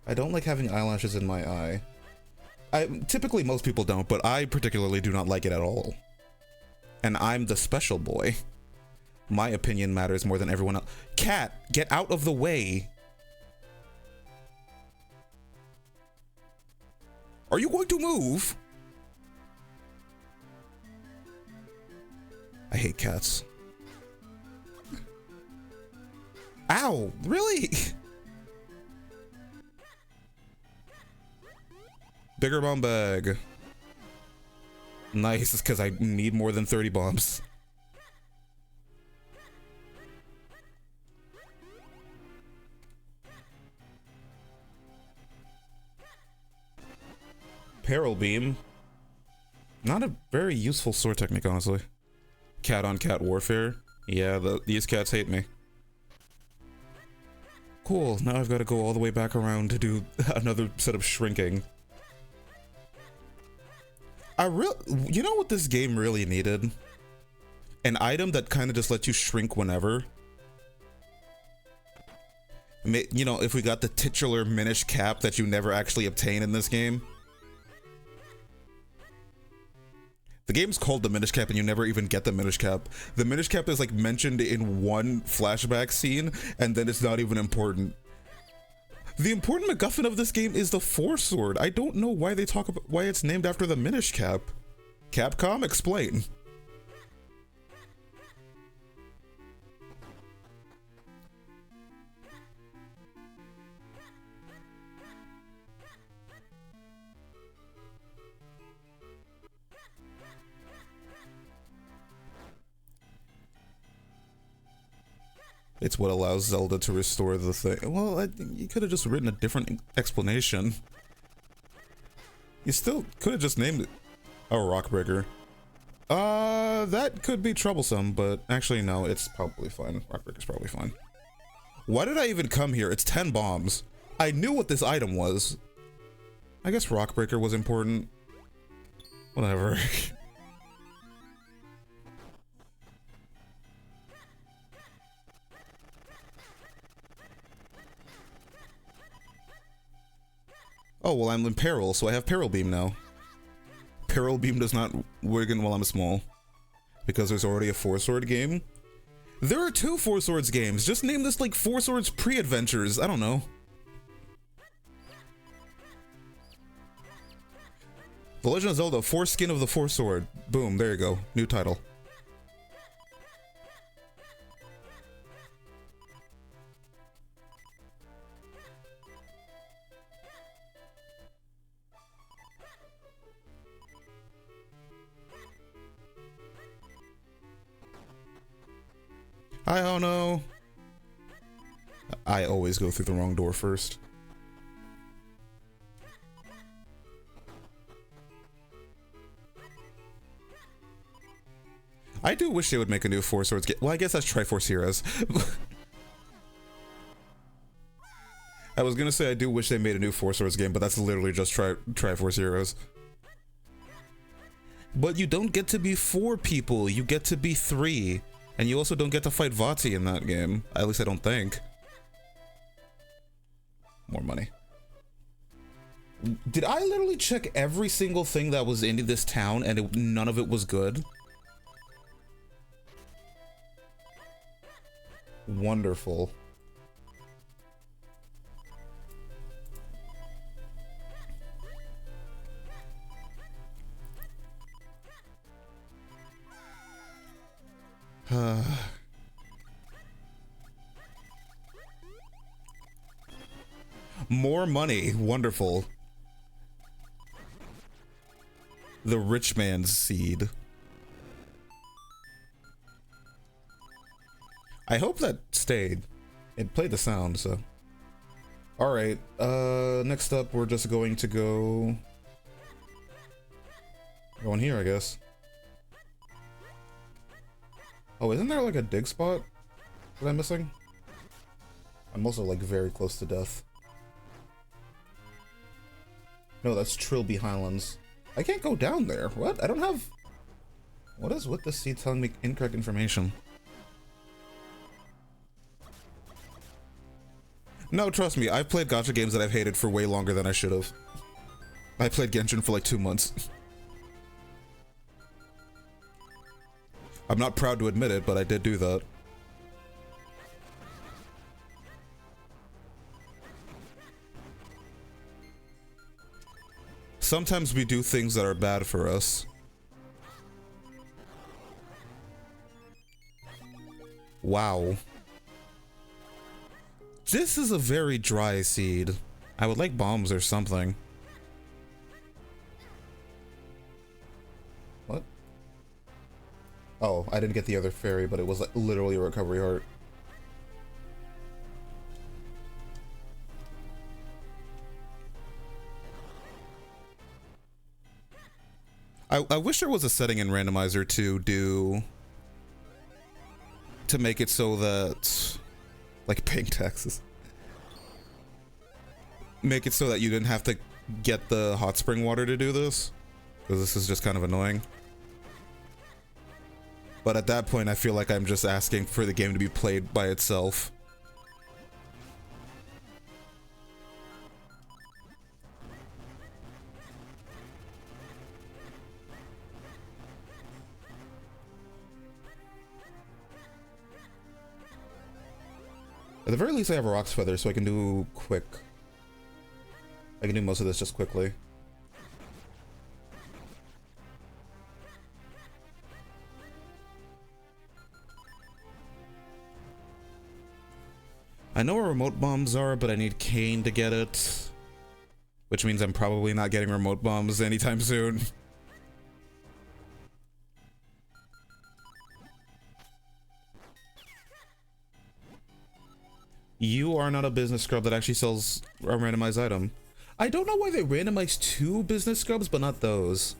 I don't like having eyelashes in my eye. Typically most people don't, but I particularly do not like it at all. And I'm the special boy. My opinion matters more than everyone else. Cat, get out of the way. Are you going to move? I hate cats. Ow, really? Bigger bomb bag. Nice, because I need more than 30 bombs. Peril beam. Not a very useful sword technique, honestly. Cat on cat warfare. Yeah, these cats hate me. Cool, now I've got to go all the way back around to do another set of shrinking. You know what this game really needed? An item that kind of just lets you shrink whenever. You know, if we got the titular Minish Cap that you never actually obtain in this game. The game's called the Minish Cap and you never even get the Minish Cap. The Minish Cap is like mentioned in one flashback scene and then it's not even important. The important MacGuffin of this game is the Force Sword. I don't know why they talk about why it's named after the Minish Cap. Capcom, explain. It's what allows Zelda to restore the thing. Well, you could have just written a different explanation. You still could have just named it a Rockbreaker. That could be troublesome, but actually no, it's probably fine. Rockbreaker's probably fine. Why did I even come here? It's 10 bombs. I knew what this item was. I guess Rockbreaker was important. Whatever. Oh, well, I'm in Peril, so I have Peril Beam now. Peril Beam does not wiggle while I'm small. Because there's already a Four Sword game. There are 2 Four Swords games. Just name this like Four Swords Pre-Adventures. I don't know. The Legend of Zelda, Foreskin of the Four Sword. Boom, there you go. New title. I don't know. I always go through the wrong door first. I do wish they would make a new Four Swords game. Well, I guess that's Triforce Heroes. I was gonna say I do wish they made a new Four Swords game, but that's literally just Triforce Heroes. But you don't get to be 4 people, you get to be 3. And you also don't get to fight Vati in that game. At least I don't think. More money. Did I literally check every single thing that was in this town and none of it was good? Wonderful. More money. Wonderful. The rich man's seed. I hope that stayed. It played the sound, so. Alright, next up we're just going to go in here, I guess. Oh, isn't there like a dig spot that I'm missing? I'm also like very close to death. No, that's Trilby Highlands. I can't go down there. What? I don't have... What is with this seed telling me incorrect information? No, trust me, I've played gacha games that I've hated for way longer than I should have. I played Genshin for like 2 months. I'm not proud to admit it, but I did do that. Sometimes we do things that are bad for us. Wow. This is a very dry seed. I would like bombs or something. What? Oh, I didn't get the other fairy, but it was like literally a recovery heart. I wish there was a setting in Randomizer to make it so that, like paying taxes, make it so that you didn't have to get the hot spring water to do this, because this is just kind of annoying. But at that point, I feel like I'm just asking for the game to be played by itself. At the very least, I have a Rock's Feather, so I can do quick. I can do most of this just quickly. I know where remote bombs are, but I need Kane to get it. Which means I'm probably not getting remote bombs anytime soon. You are not a business scrub that actually sells a randomized item. I don't know why they randomized 2 business scrubs, but not those.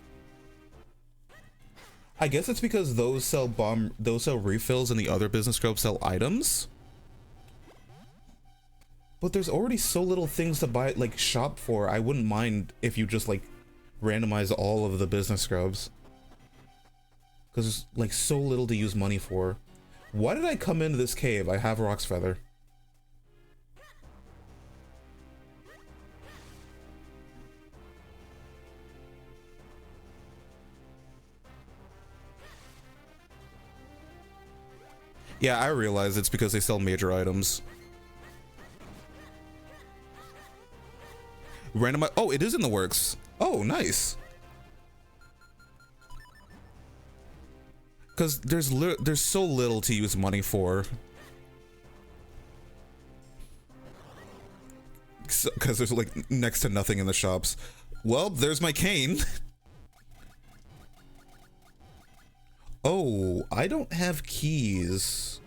I guess it's because those sell refills and the other business scrubs sell items. But there's already so little things to buy, like shop for. I wouldn't mind if you just like randomize all of the business scrubs. Because there's like so little to use money for. Why did I come into this cave? I have Rock's Feather. Yeah, I realize it's because they sell major items. Randomize. Oh, it is in the works. Oh, nice. Because there's so little to use money for. Because there's like next to nothing in the shops. Well, there's my cane. Oh, I don't have keys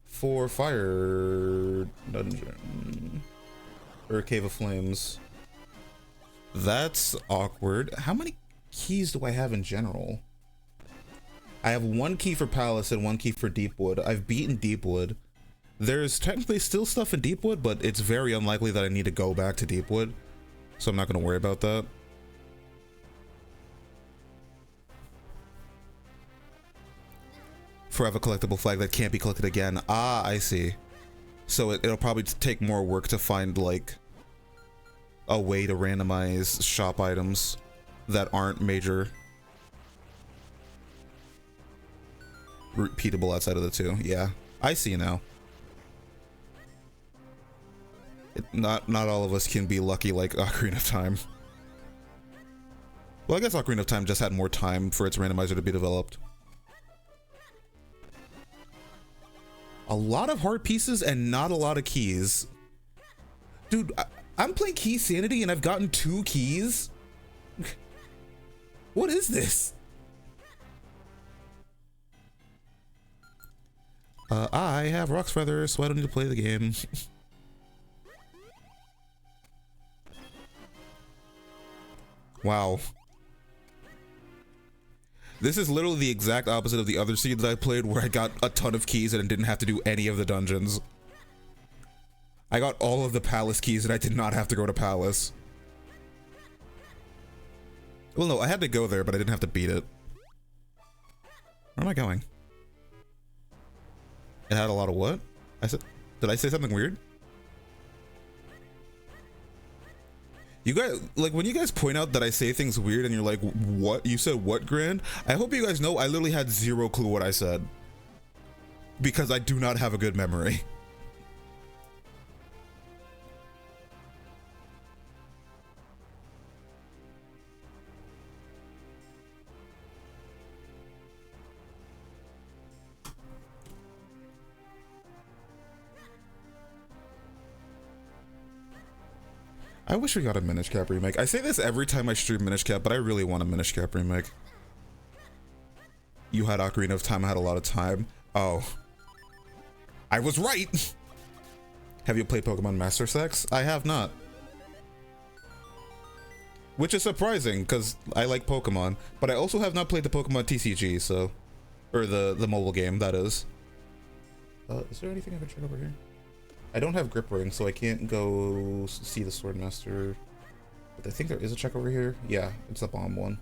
for Fire Dungeon or Cave of Flames. That's awkward. How many keys do I have in general? I have 1 key for Palace and 1 key for Deepwood. I've beaten Deepwood. There's technically still stuff in Deepwood, but it's very unlikely that I need to go back to Deepwood, so I'm not going to worry about that. Forever collectible flag that can't be collected again. Ah, I see. So it'll probably take more work to find like a way to randomize shop items that aren't major repeatable outside of the 2. Yeah, I see now. Not all of us can be lucky like Ocarina of Time. Well, I guess Ocarina of Time just had more time for its randomizer to be developed. A lot of heart pieces and not a lot of keys. Dude, I'm playing Key Sanity and I've gotten 2 keys? What is this? I have Rock's Feather, so I don't need to play the game. Wow. This is literally the exact opposite of the other seeds I played where I got a ton of keys and didn't have to do any of the dungeons. I got all of the palace keys and I did not have to go to palace. Well, no, I had to go there, but I didn't have to beat it. Where am I going? It had a lot of what? Did I say something weird? You guys, like, when you guys point out that I say things weird and you're like, what? You said what, Grand? I hope you guys know I literally had zero clue what I said. Because I do not have a good memory. I wish we got a Minish Cap remake. I say this every time I stream Minish Cap, but I really want a Minish Cap remake. You had Ocarina of Time, I had a lot of time. Oh. I was right! Have you played Pokemon Master Sex? I have not. Which is surprising, because I like Pokemon, but I also have not played the Pokemon TCG, so... Or the mobile game, that is. Is there anything I can check over here? I don't have Grip Ring, so I can't go see the Swordmaster. But I think there is a check over here. Yeah, it's the bomb one.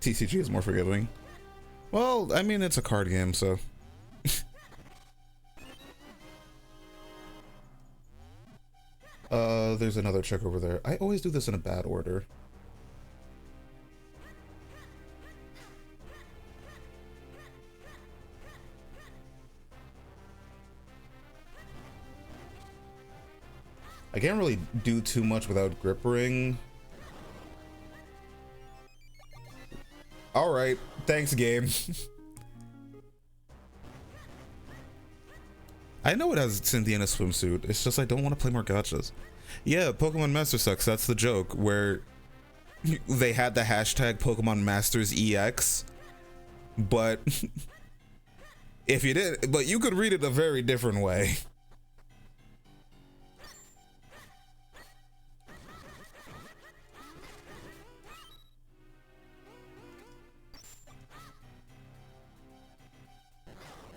TCG is more forgiving. Well, I mean, it's a card game, so... There's another check over there. I always do this in a bad order. I can't really do too much without Grip Ring. Alright, thanks game. I know it has Cynthia in a swimsuit, it's just I don't want to play more gachas. Yeah, Pokemon Master Sucks, that's the joke, where they had the hashtag Pokemon Masters EX, but if you did, but you could read it a very different way.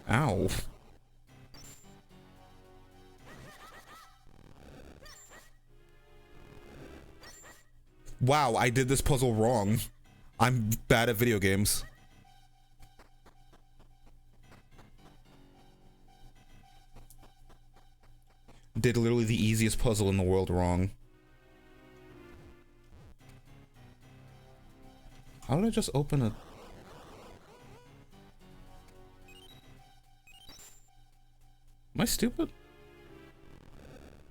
Ow. Wow, I did this puzzle wrong. I'm bad at video games. Did literally the easiest puzzle in the world wrong. How did I just open a... Am I stupid?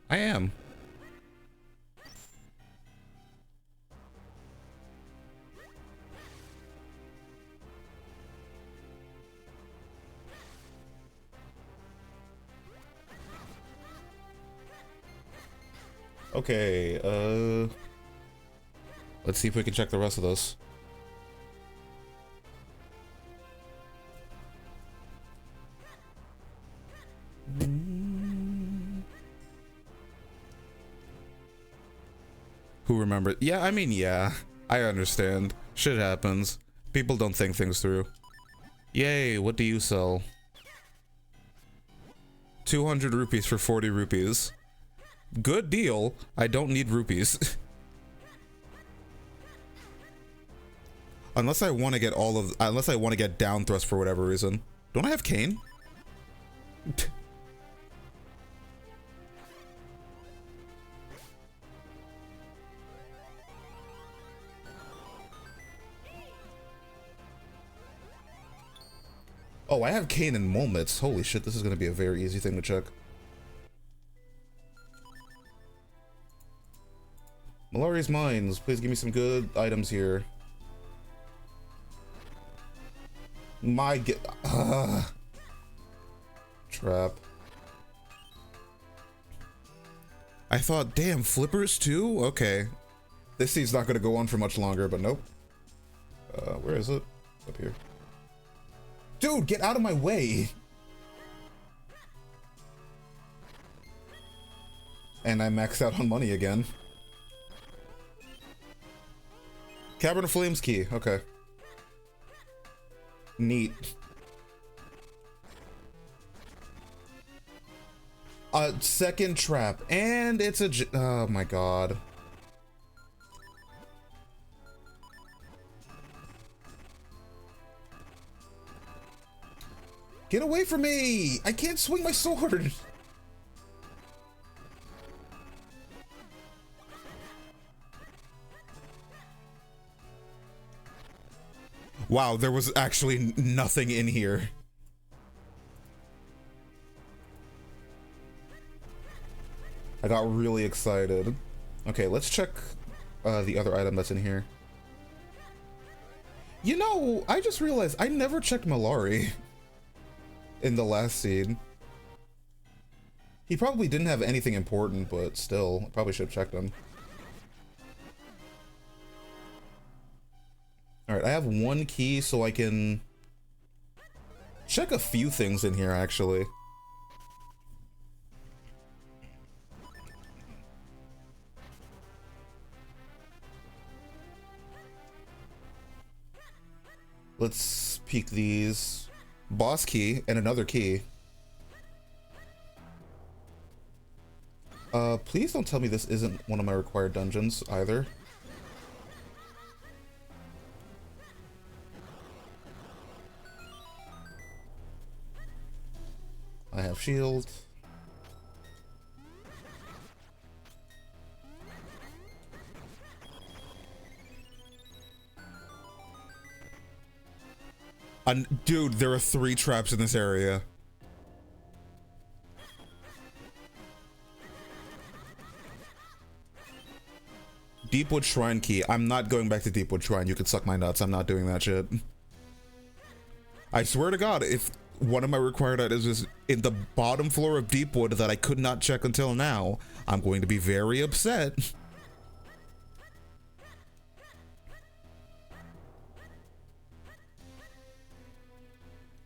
I am. Okay, let's see if we can check the rest of this. Who remembered? Yeah, I mean, yeah. I understand. Shit happens. People don't think things through. Yay, what do you sell? 200 rupees for 40 rupees. Good deal. I don't need rupees. Unless I want to get all of... Unless I want to get down thrust for whatever reason. Don't I have Cane? Oh, I have Cane and Molmits. Holy shit, this is going to be a very easy thing to check. Malari's Mines, please give me some good items here. My trap. I thought, damn, flippers too? Okay. This scene's not gonna go on for much longer, but nope. Where is it? It's up here. Dude, get out of my way! And I maxed out on money again. Cavern of Flames key, okay. Neat. Second trap, and it's a oh my god. Get away from me! I can't swing my sword! Wow, there was actually nothing in here. I got really excited. Okay, let's check the other item that's in here. You know, I just realized I never checked Malari in the last scene. He probably didn't have anything important, but still, I probably should have checked him. Alright, I have one key so I can check a few things in here, actually. Let's peek these. Boss key and another key. Please don't tell me this isn't one of my required dungeons either. I have shield. Dude, there are 3 traps in this area. Deepwood Shrine key. I'm not going back to Deepwood Shrine. You can suck my nuts. I'm not doing that shit. I swear to God, if one of my required items is in the bottom floor of Deepwood that I could not check until now, I'm going to be very upset.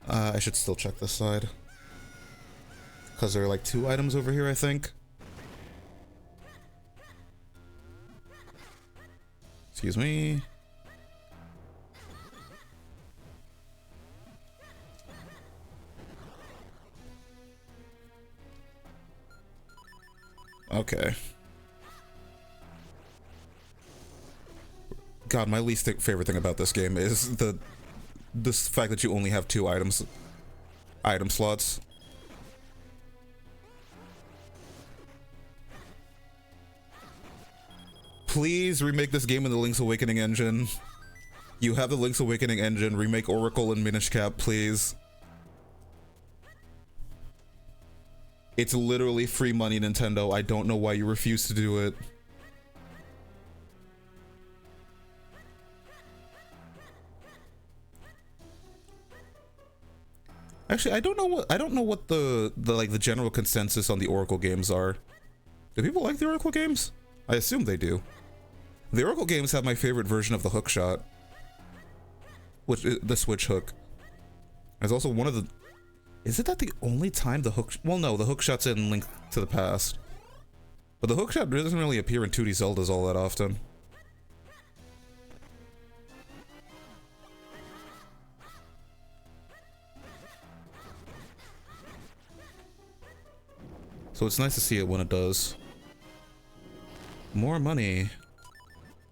I should still check this side. Because there are like 2 items over here, I think. Excuse me. Okay. God, my least favorite thing about this game is this fact that you only have 2 item slots. Please remake this game in the Link's Awakening engine. You have the Link's Awakening engine. Remake Oracle and Minish Cap, please. It's literally free money, Nintendo. I don't know why you refuse to do it. Actually, I don't know what the like the general consensus on the Oracle games are. Do people like the Oracle games? I assume they do. The Oracle games have my favorite version of the hook shot, which is the switch hook. There's also one of the. Is it that the only time the hook? Well, no, the hook shot's in Link to the Past, but the hook shot doesn't really appear in 2D Zeldas all that often. So it's nice to see it when it does. More money.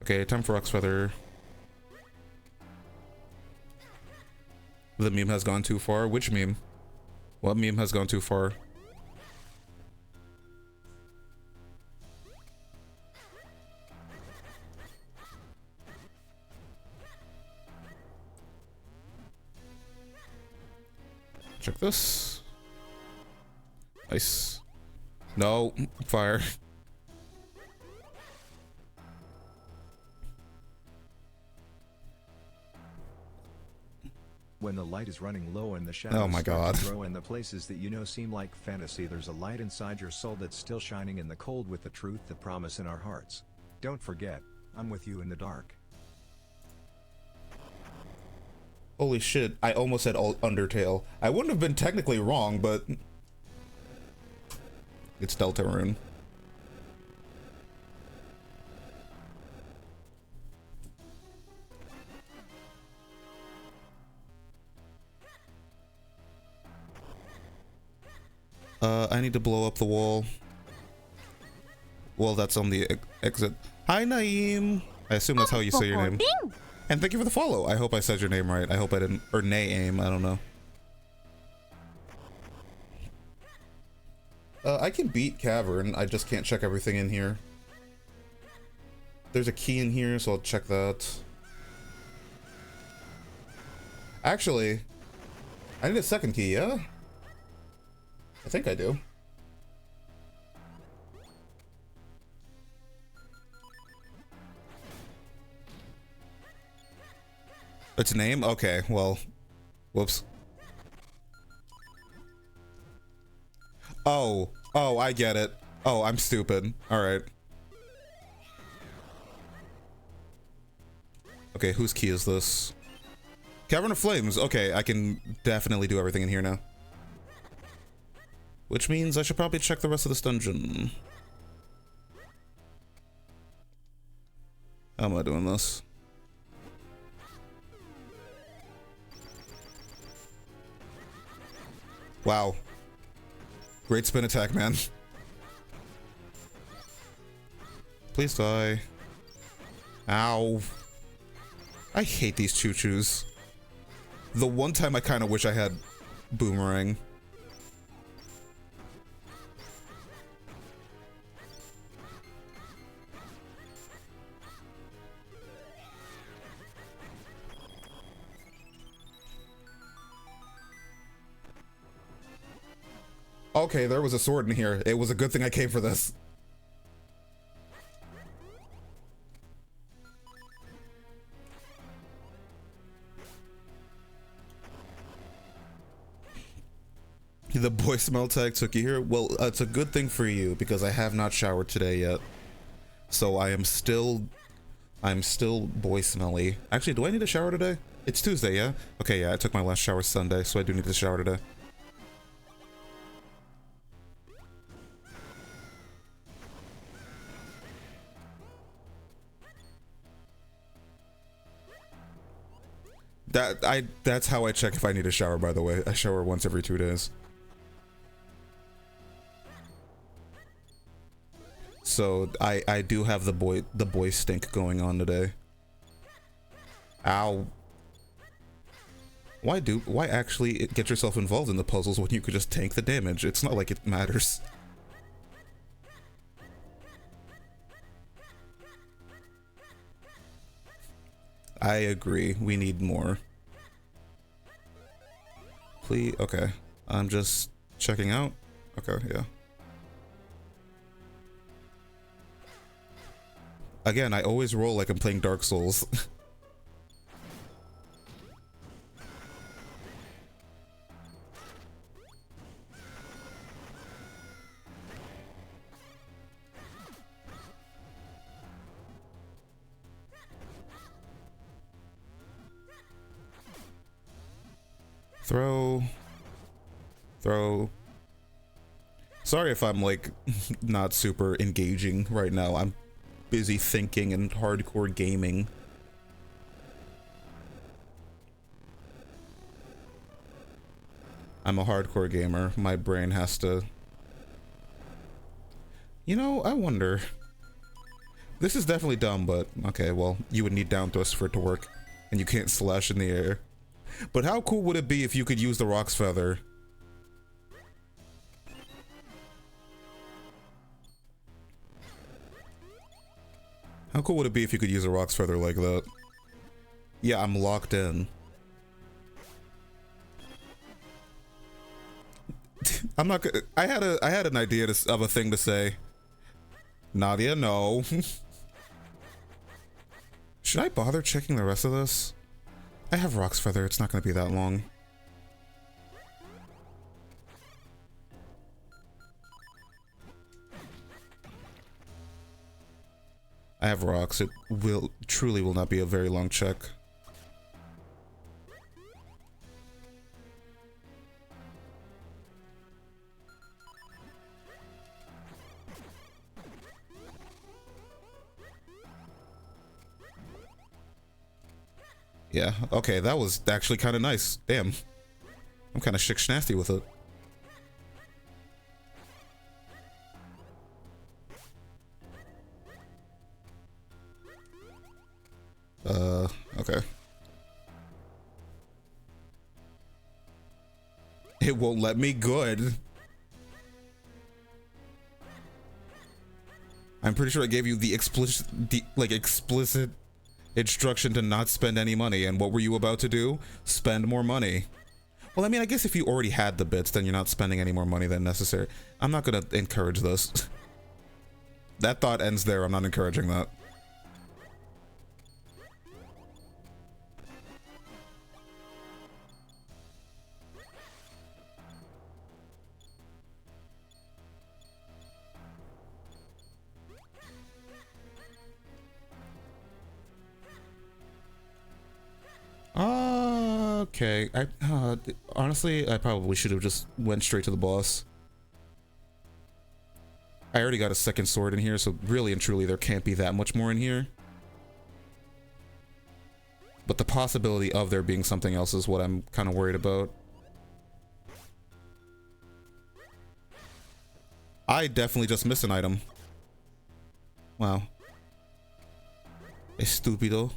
Okay, time for Oxfeather. The meme has gone too far. Which meme? What meme has gone too far? Check this. Nice. No, fire. When the light is running low and the shadows my start God. to grow in the places that you know seem like fantasy, there's a light inside your soul that's still shining in the cold with the truth, the promise in our hearts. Don't forget, I'm with you in the dark. Holy shit, I almost said Undertale. I wouldn't have been technically wrong, but... It's Deltarune. I need to blow up the wall. Well, that's on the exit. Hi, Naeem! I assume that's how you say your name. Ding! And thank you for the follow. I hope I said your name right. I hope I didn't... Or Naeem, I don't know. I can beat Cavern. I just can't check everything in here. There's a key in here, so I'll check that. Actually, I need a second key, yeah? I think I do. Its name? Okay, well, whoops. Oh, I get it. Oh, I'm stupid. Alright. Okay, whose key is this? Cavern of Flames. Okay, I can definitely do everything in here now. Which means I should probably check the rest of this dungeon. How am I doing this? Wow. Great spin attack, man. Please die. Ow. I hate these choo-choos. The one time I kind of wish I had Boomerang. Okay, there was a sword in here. It was a good thing I came for this. The boy smell tag took you here. Well, it's a good thing for you because I have not showered today yet. So I'm still boy smelly. Actually, do I need a shower today? It's Tuesday, yeah? Okay, yeah, I took my last shower Sunday, so I do need to shower today. That's how I check if I need a shower, by the way. I shower once every 2 days. So I do have the boy stink going on today. Ow. Why actually get yourself involved in the puzzles when you could just tank the damage? It's not like it matters. I agree. We need more. Please, okay. I'm just checking out. Okay, yeah. Again, I always roll like I'm playing Dark Souls. Throw. Sorry if I'm like not super engaging right now. I'm busy thinking and hardcore gaming. I'm a hardcore gamer. My brain has to... You know, I wonder. This is definitely dumb, but okay, well, you would need down thrust for it to work. And you can't slash in the air. But how cool would it be if you could use the Rock's Feather? How cool would it be if you could use a Rock's Feather like that? Yeah, I'm locked in. I'm not gonna... I had an idea of a thing to say. Nadia, no. Should I bother checking the rest of this? I have Rock's Feather, it's not gonna be that long. I have rocks. It truly will not be a very long check. Yeah, okay, that was actually kind of nice. Damn. I'm kind of shick-snasty with it. Okay. It won't let me. Good. I'm pretty sure I gave you the explicit instruction to not spend any money, and what were you about to do? Spend more money. Well, I mean, I guess if you already had the bits, then you're not spending any more money than necessary. I'm not gonna encourage this. That thought ends there. I'm not encouraging that. Okay. Honestly, I probably should have just went straight to the boss. I already got a second sword in here, so really and truly there can't be that much more in here. But the possibility of there being something else is what I'm kind of worried about. I definitely just missed an item. Wow. Estúpido.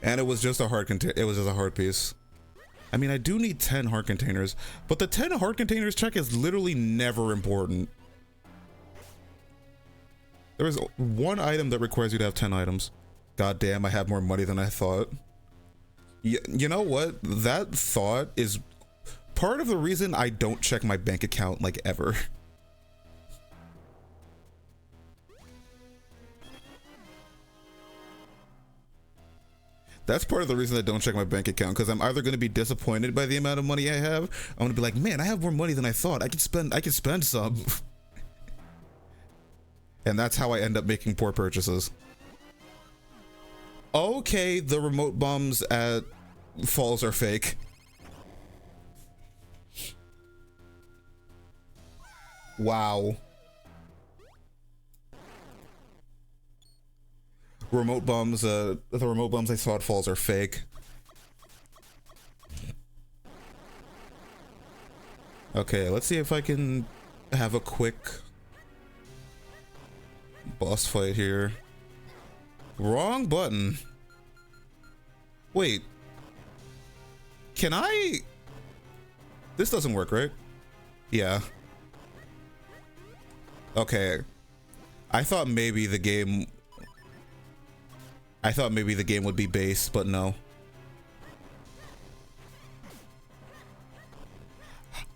And it was just a heart it was just a heart piece. I mean, I do need 10 heart containers, but the 10 heart containers check is literally never important. There is one item that requires you to have 10 items. God damn, I have more money than I thought. You know what? That thought is part of the reason I don't check my bank account like ever. That's part of the reason I don't check my bank account, because I'm either going to be disappointed by the amount of money I have. I'm going to be like, man, I have more money than I thought. I could spend some. And that's how I end up making poor purchases. Okay, the remote bombs at Falls are fake. Wow. Remote bombs, the remote bombs I saw at Falls are fake. Okay, let's see if I can have a quick boss fight here. Wrong button. Wait. Can I? This doesn't work, right? Yeah. Okay. I thought maybe the game would be based, but no.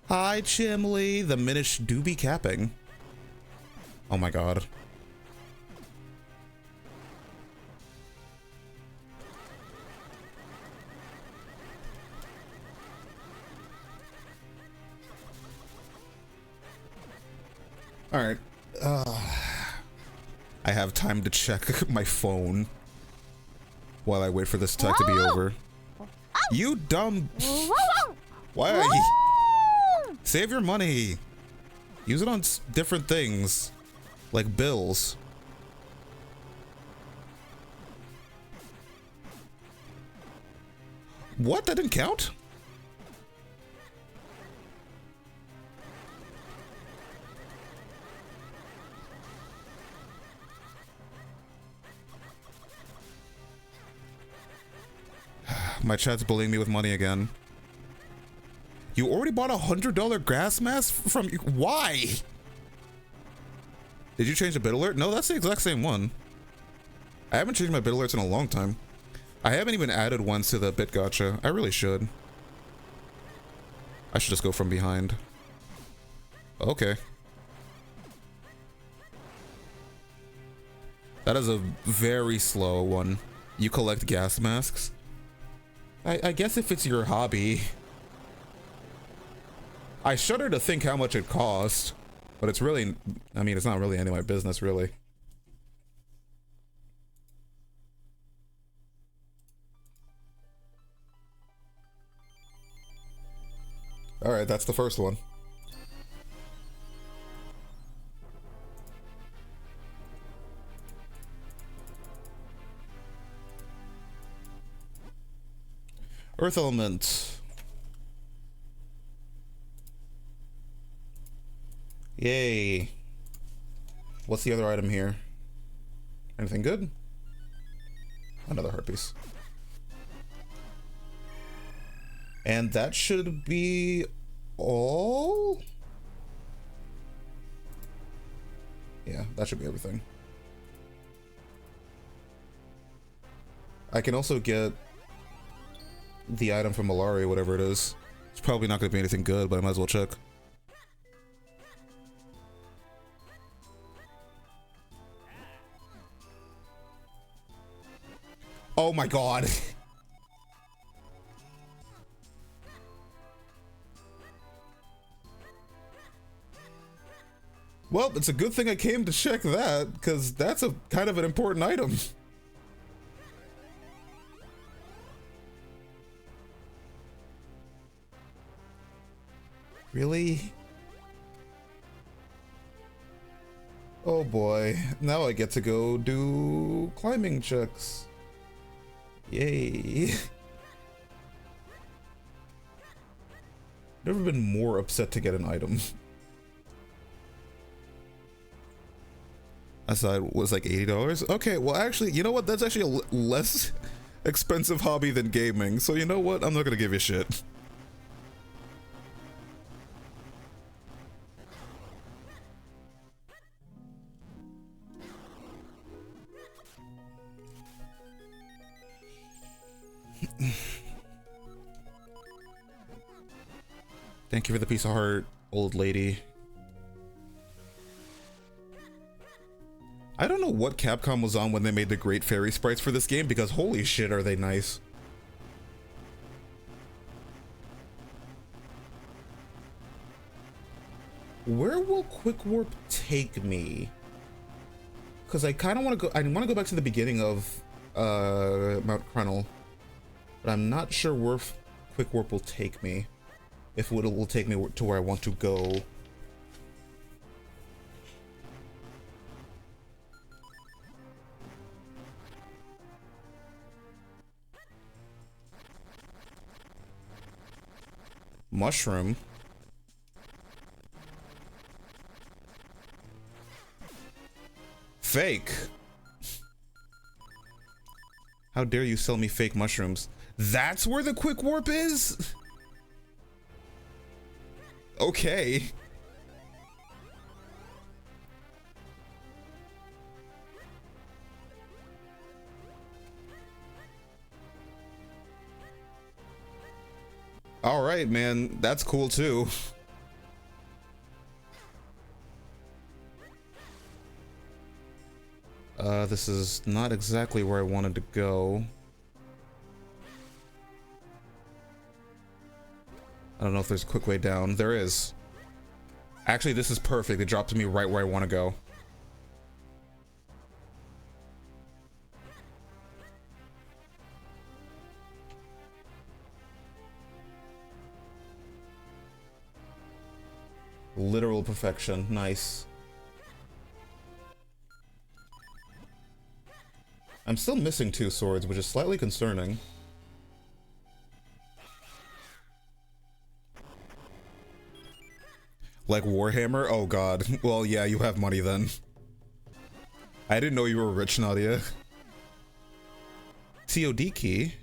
Hi, Chimley. The Minish do be capping. Oh my god. All right. I have time to check my phone while I wait for this attack to be over. You dumb. Why? Save your money. Use it on different things, like bills. What? That didn't count? My chat's bullying me with money again. You already bought $100 gas mask from... Why? Did you change the bit alert? No, that's the exact same one. I haven't changed my bit alerts in a long time. I haven't even added ones to the bit gotcha. I really should. I should just go from behind. Okay. That is a very slow one. You collect gas masks? I guess if it's your hobby. I shudder to think how much it cost, but it's really, I mean, it's not really any of my business, really. Alright, that's the first one. Earth element. Yay. What's the other item here? Anything good? Another heart piece. And that should be all? Yeah, that should be everything. I can also get the item from Malari, whatever it is. It's probably not going to be anything good, but I might as well check. Oh my god. Well, it's a good thing I came to check that, because that's a kind of an important item. Really? Oh boy, now I get to go do climbing checks. Yay. Never been more upset to get an item. I saw it was like $80. Okay, well actually, you know what? That's actually a less expensive hobby than gaming. So you know what? I'm not gonna give you shit. Thank you for the piece of heart, old lady. I don't know what Capcom was on when they made the Great Fairy sprites for this game, because holy shit are they nice. Where will Quick Warp take me? Because I kind of want to go. I want to go back to the beginning of Mount Crunnel, but I'm not sure where Quick Warp will take me. If it will take me to where I want to go. Mushroom. Fake. How dare you sell me fake mushrooms? That's where the quick warp is? Okay. All right, man. That's cool too. This is not exactly where I wanted to go. I don't know if there's a quick way down. There is. Actually, this is perfect. It dropped me right where I want to go. Literal perfection. Nice. I'm still missing 2 swords, which is slightly concerning. Like Warhammer? Oh god. Well, yeah, you have money then. I didn't know you were rich, Nadia. COD key?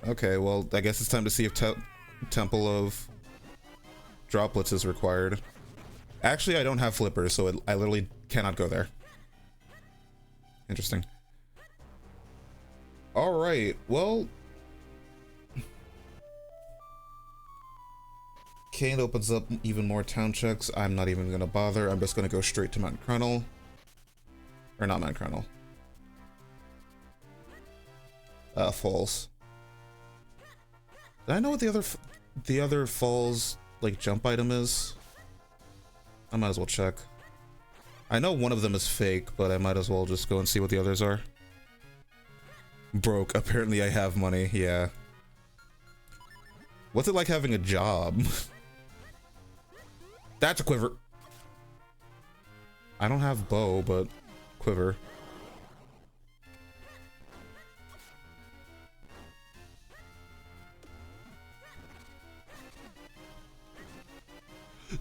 Okay, well, I guess it's time to see if Temple of Droplets is required. Actually, I don't have flippers, so I literally cannot go there. Interesting. Alright, well... Kane opens up even more town checks. I'm not even gonna bother. I'm just gonna go straight to Mount Crunnel. Or not Mount Crunnel. Falls. Did I know what the other the other falls like jump item is? I might as well check. I know one of them is fake, but I might as well just go and see what the others are. Broke. Apparently I have money. Yeah. What's it like having a job? That's a quiver. I don't have bow, but quiver.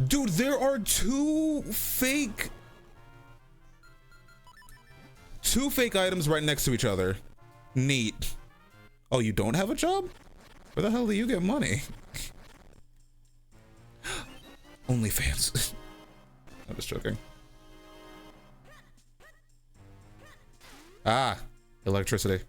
Dude, there are two fake items right next to each other. Neat. Oh, you don't have a job? Where the hell do you get money? OnlyFans. I'm just joking. Ah, electricity.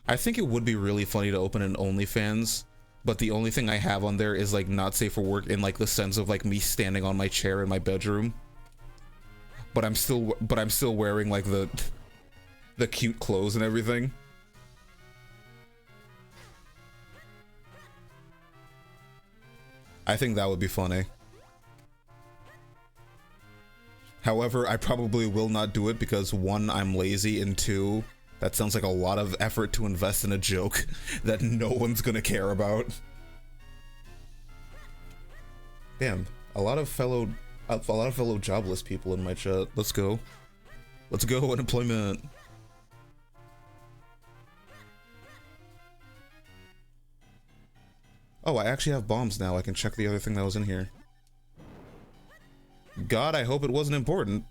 I think it would be really funny to open an OnlyFans, but the only thing I have on there is like not safe for work in like the sense of like me standing on my chair in my bedroom. But I'm still wearing like the cute clothes and everything. I think that would be funny. However, I probably will not do it because one, I'm lazy, and two, that sounds like a lot of effort to invest in a joke that no one's gonna care about. Damn, a lot of fellow jobless people in my chat. Let's go. Let's go, unemployment. Oh, I actually have bombs now. I can check the other thing that was in here. God, I hope it wasn't important.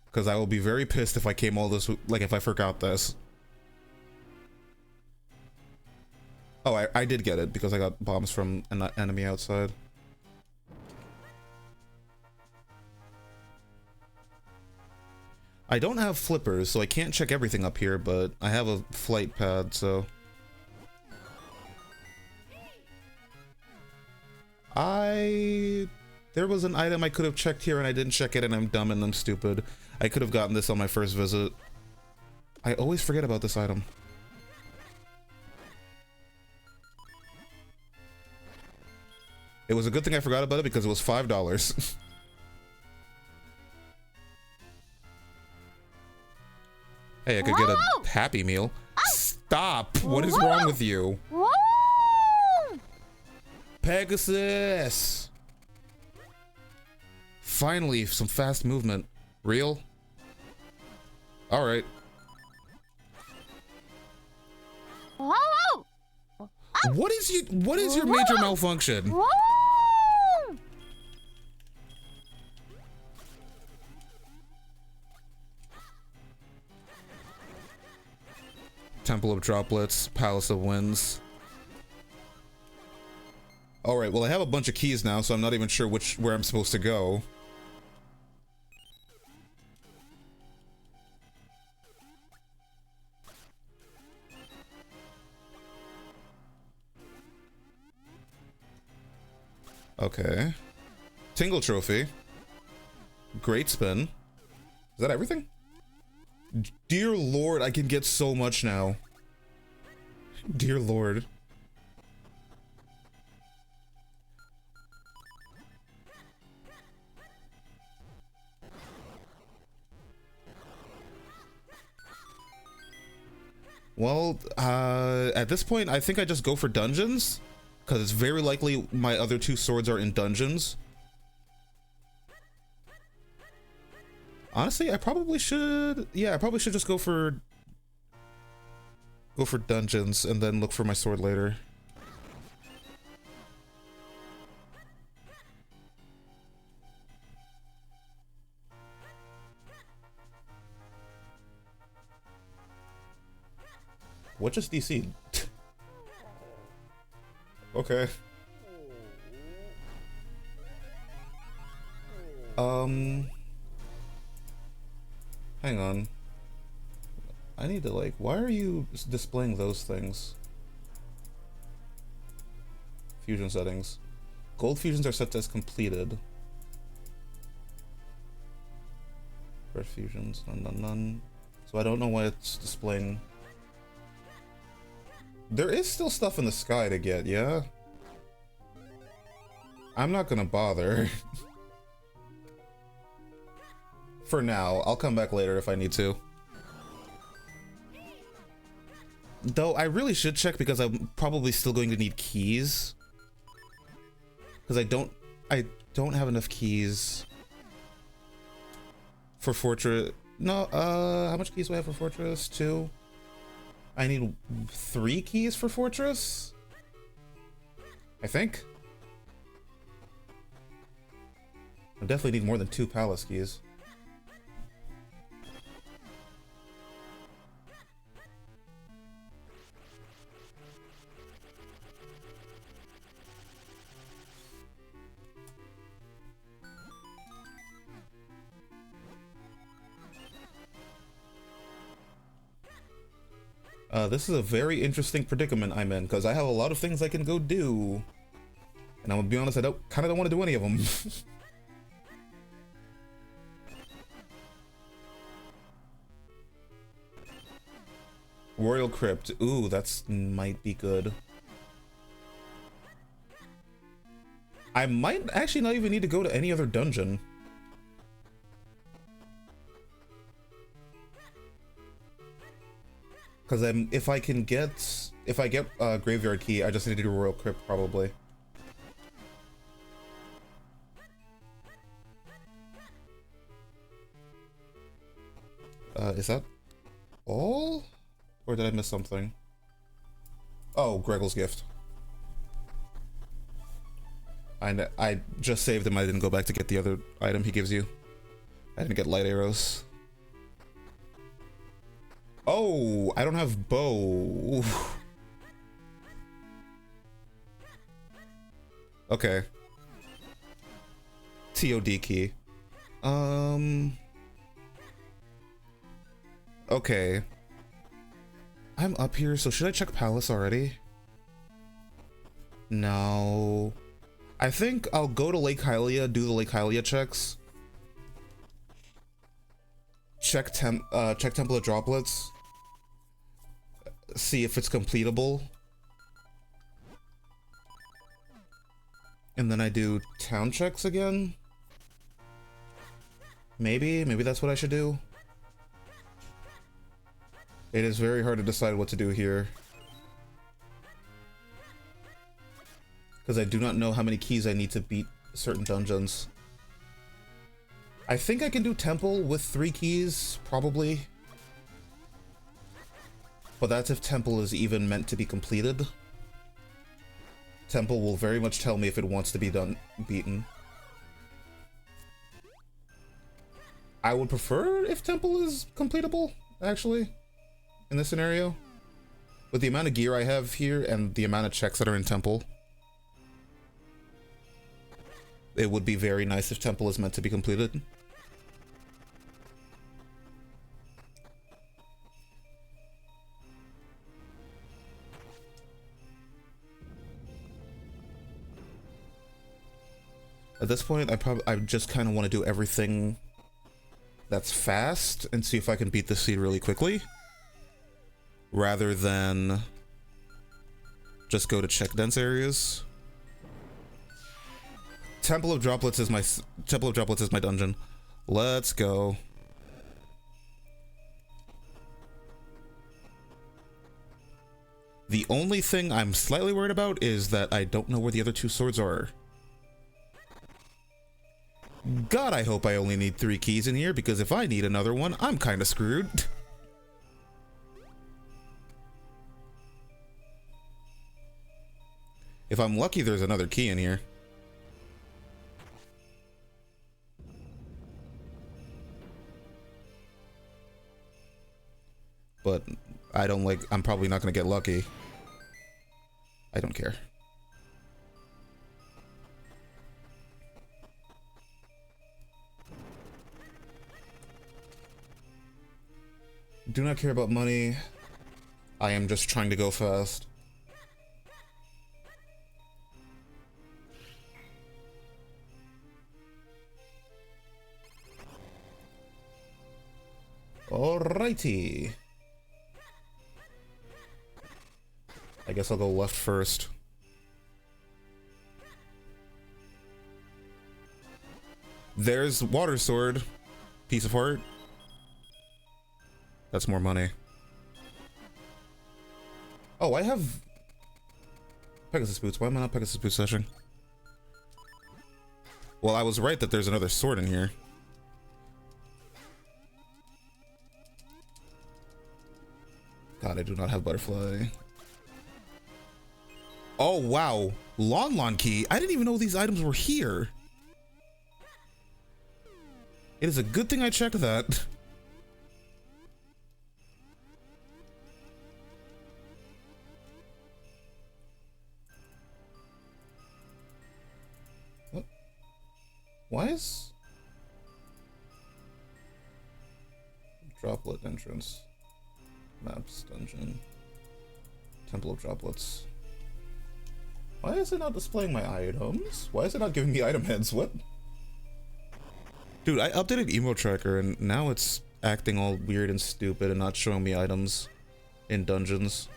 Because I will be very pissed if I came all this... like, if I forgot this. Oh, I did get it, because I got bombs from an enemy outside. I don't have flippers, so I can't check everything up here, but I have a flight pad, so... There was an item I could have checked here and I didn't check it, and I'm dumb and I'm stupid. I could have gotten this on my first visit. I always forget about this item. It was a good thing I forgot about it because it was $5. Hey, I could get a Happy Meal. Stop! What is wrong with you? Pegasus! Finally, some fast movement. Real? Alright. What is your major malfunction? Temple of Droplets, Palace of Winds. Alright, well I have a bunch of keys now, so I'm not even sure where I'm supposed to go. Okay. Tingle Trophy. Great spin. Is that everything? Dear Lord, I can get so much now. Dear Lord. Well, at this point, I think I just go for dungeons. Because it's very likely my other two swords are in dungeons. Honestly, I probably should... yeah, I probably should just go for dungeons and then look for my sword later. What just DC'd? Okay. Hang on. I need to like, why are you displaying those things? Fusion settings. Gold fusions are set as completed. Red fusions, none. So I don't know why it's displaying. There is still stuff in the sky to get, yeah? I'm not gonna bother. For now, I'll come back later if I need to. Though I really should check because I'm probably still going to need keys. Because I don't have enough keys for Fortress. No, how much keys do I have for Fortress? 2. I need 3 keys for Fortress, I think. I definitely need more than 2 palace keys. This is a very interesting predicament I'm in, because I have a lot of things I can go do. And I'm gonna be honest, I kind of don't want to do any of them. Royal Crypt. Ooh, that's might be good. I might actually not even need to go to any other dungeon. Because if I get Graveyard Key, I just need to do Royal Crypt probably. Is that all? Or did I miss something? Oh, Greggle's Gift. I just saved him. I didn't go back to get the other item he gives you. I didn't get light arrows. Oh, I don't have bow. Oof. Okay. TOD key. Okay. I'm up here, so should I check Palace already? No. I think I'll go to Lake Hylia, do the Lake Hylia checks. Check Temple of Droplets. See if it's completable. And then I do town checks again. Maybe that's what I should do. It is very hard to decide what to do here. Because I do not know how many keys I need to beat certain dungeons. I think I can do Temple with 3 keys, probably. But that's if Temple is even meant to be completed. Temple will very much tell me if it wants to be beaten. I would prefer if Temple is completable, actually, in this scenario. With the amount of gear I have here and the amount of checks that are in Temple, it would be very nice if Temple is meant to be completed. At this point, I just kind of want to do everything that's fast and see if I can beat this seed really quickly, rather than just go to check dense areas. Temple of Droplets is my dungeon. Let's go. The only thing I'm slightly worried about is that I don't know where the other 2 swords are. God, I hope I only need 3 keys in here, because if I need another one, I'm kind of screwed. If I'm lucky, there's another key in here. But I'm probably not going to get lucky. I don't care. Do not care about money. I am just trying to go fast. Alrighty. I guess I'll go left first. There's water sword. Piece of heart. That's more money. Oh, I have Pegasus boots. Why am I not Pegasus boot session? Well, I was right that there's another sword in here. God, I do not have butterfly. Oh, wow. Lon key. I didn't even know these items were here. It is a good thing I checked that. What? Why is... Droplet entrance. Maps, dungeon. Temple of Droplets. Why is it not displaying my items? Why is it not giving me item heads? What? Dude, I updated Emo Tracker and now it's acting all weird and stupid and not showing me items in dungeons.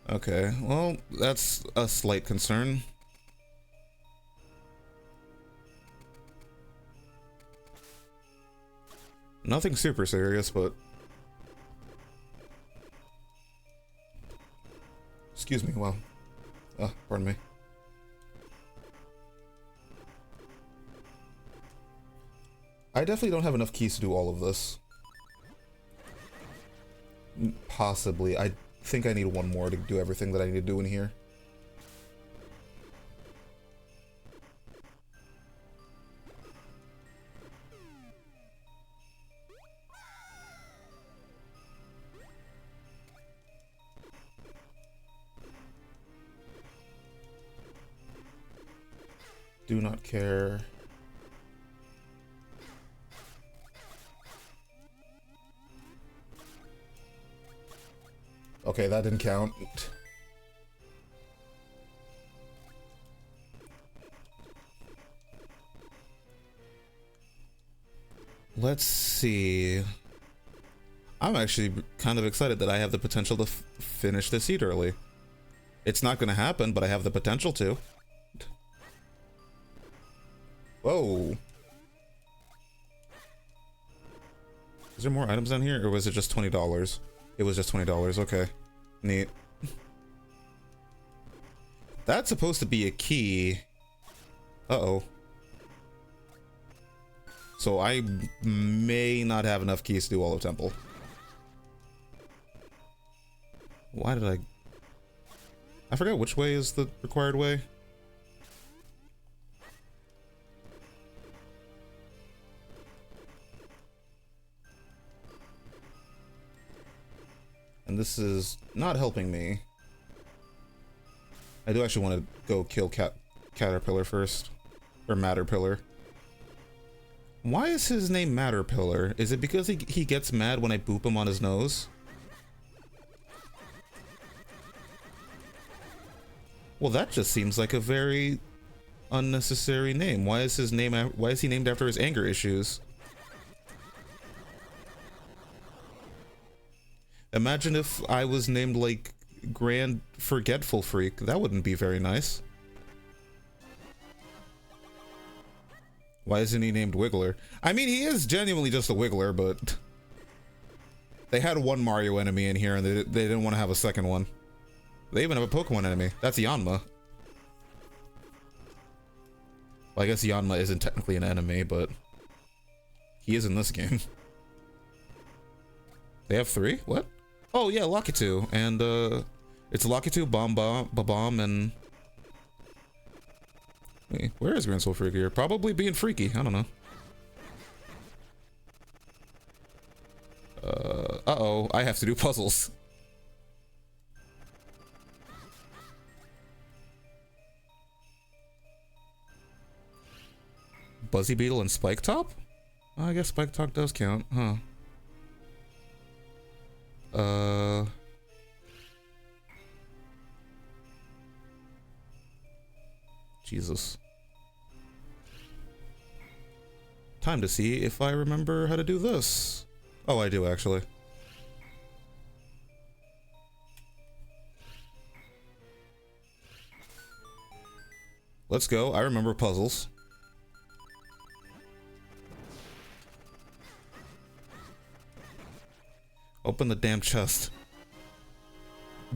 Okay, well, that's a slight concern. Nothing super serious, but... Excuse me, wow. Pardon me. I definitely don't have enough keys to do all of this. Possibly. I think I need one more to do everything that I need to do in here. Do not care. Okay, that didn't count. Let's see. I'm actually kind of excited that I have the potential to finish this seed early. It's not going to happen, but I have the potential to. Whoa. Is there more items down here, or was it just $20? It was just $20, okay. Neat. That's supposed to be a key. Uh-oh. So I may not have enough keys to do all of Temple. Why did I forgot which way is the required way. And this is not helping me. I do actually want to go kill Caterpillar first. Or Matterpillar. Why is his name Matterpillar? Is it because he gets mad when I boop him on his nose? Well, that just seems like a very unnecessary name. Why is he named after his anger issues? Imagine if I was named like Grand Forgetful Freak. That wouldn't be very nice. Why isn't he named Wiggler? I mean, he is genuinely just a Wiggler, but they had one Mario enemy in here and they didn't want to have a second one. They even have a Pokemon enemy. That's Yanma. Well, I guess Yanma isn't technically an enemy, but he is in this game. They have 3? What? Oh yeah, Lakitu, and it's Lakitu, Bomb, and wait, where is Grand Soul Freaky here? Probably being freaky. I don't know. Uh-oh, I have to do puzzles. Buzzy Beetle and Spike Top? Oh, I guess Spike Top does count, huh? Jesus. Time to see if I remember how to do this. Oh, I do actually. Let's go. I remember puzzles. Open the damn chest.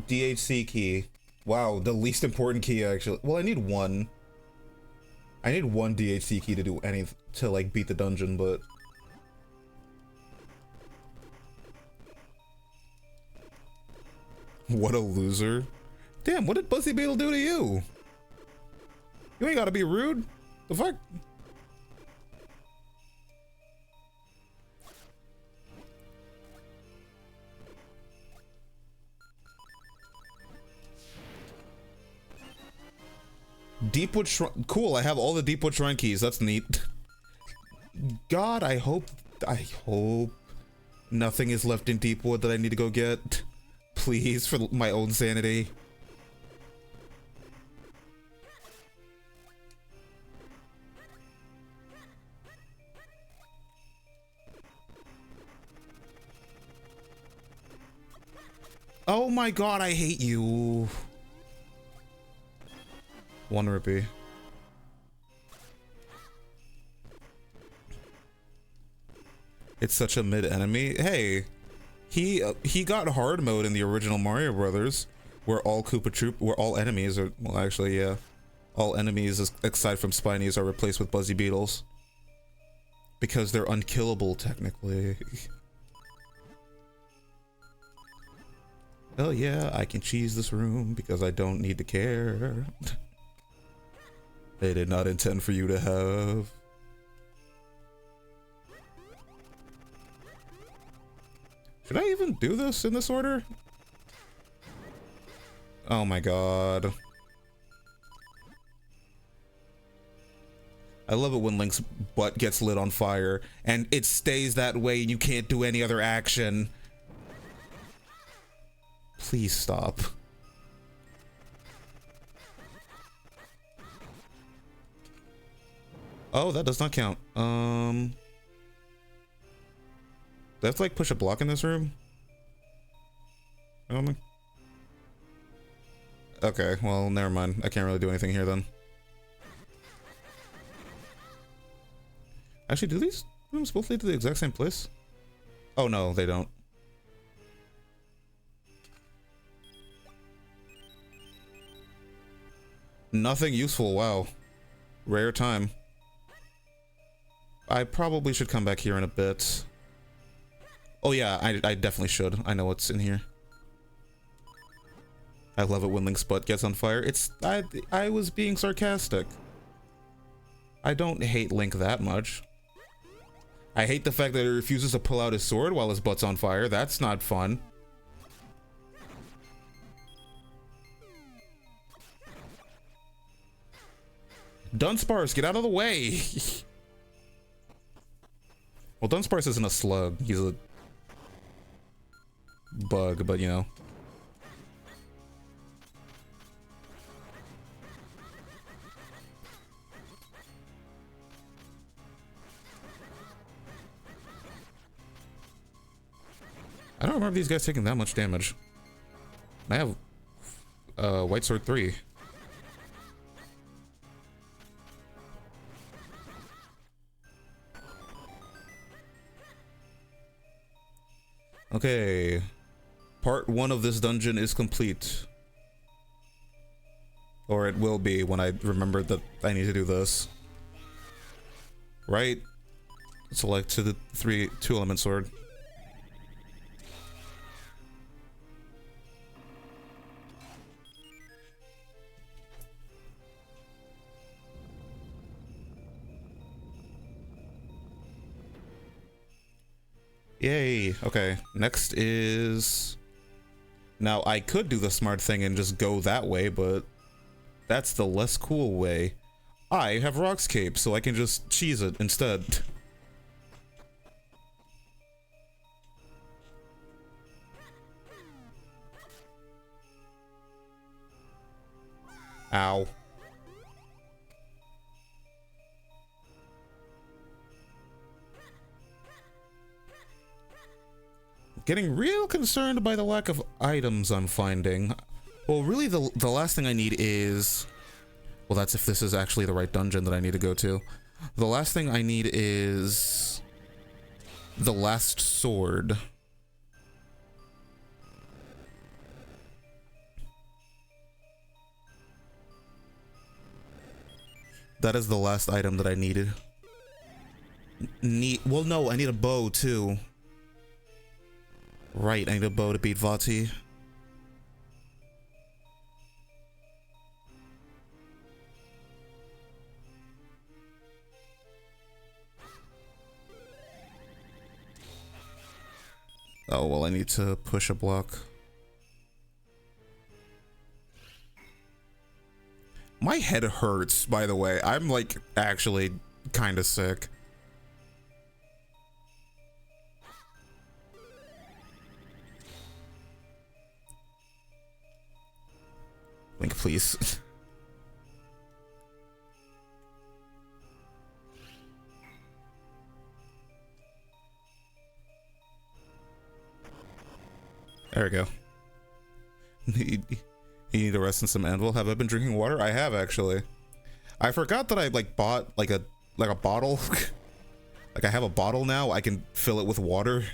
DHC key. Wow, the least important key actually. Well, I need one. I need one DHC key to do to like beat the dungeon, but what a loser. Damn, what did Buzzy Beetle do to you? You ain't gotta be rude. The fuck? Deepwood Shrine. Cool, I have all the Deepwood Shrine keys. That's neat. God, I hope nothing is left in Deepwood that I need to go get. Please, for my own sanity. Oh my god, I hate you. 1 rupee. It's such a mid enemy. Hey, he got hard mode in the original Mario Brothers, where all enemies are, well, actually, yeah, all enemies aside from Spinies are replaced with Buzzy Beetles because they're unkillable technically. Oh yeah, I can cheese this room because I don't need to care. They did not intend for you to have. Should I even do this in this order? Oh my god. I love it when Link's butt gets lit on fire and it stays that way and you can't do any other action. Please stop. Oh, that does not count. Do I have to like push a block in this room? Okay, well, never mind. I can't really do anything here then. Actually, do these rooms both lead to the exact same place? Oh no, they don't. Nothing useful, wow. Rare time. I probably should come back here in a bit. Oh yeah, I definitely should. I know what's in here. I love it when Link's butt gets on fire. I was being sarcastic. I don't hate Link that much. I hate the fact that he refuses to pull out his sword while his butt's on fire. That's not fun. Dunsparce, get out of the way! Well, Dunsparce isn't a slug. He's a bug, but you know. I don't remember these guys taking that much damage. I have White Sword 3. Okay, part 1 of this dungeon is complete. Or it will be when I remember that I need to do this. Right? Select to the 2-element sword. Yay. Okay, next is... Now, I could do the smart thing and just go that way, but that's the less cool way. I have Rock's Cape, so I can just cheese it instead. Ow. Getting real concerned by the lack of items I'm finding. Well, really the last thing I need is... Well, that's if this is actually the right dungeon that I need to go to. The last thing I need is... the last sword. That is the last item that I needed. Well, no, I need a bow too. Right, I need a bow to beat Vati. Oh, well, I need to push a block. My head hurts, by the way. I'm, like, actually kind of sick. Link, please. There we go. You need to rest in some anvil. Have I been drinking water? I have, actually. I forgot that I like bought like a bottle. Like I have a bottle now. I can fill it with water.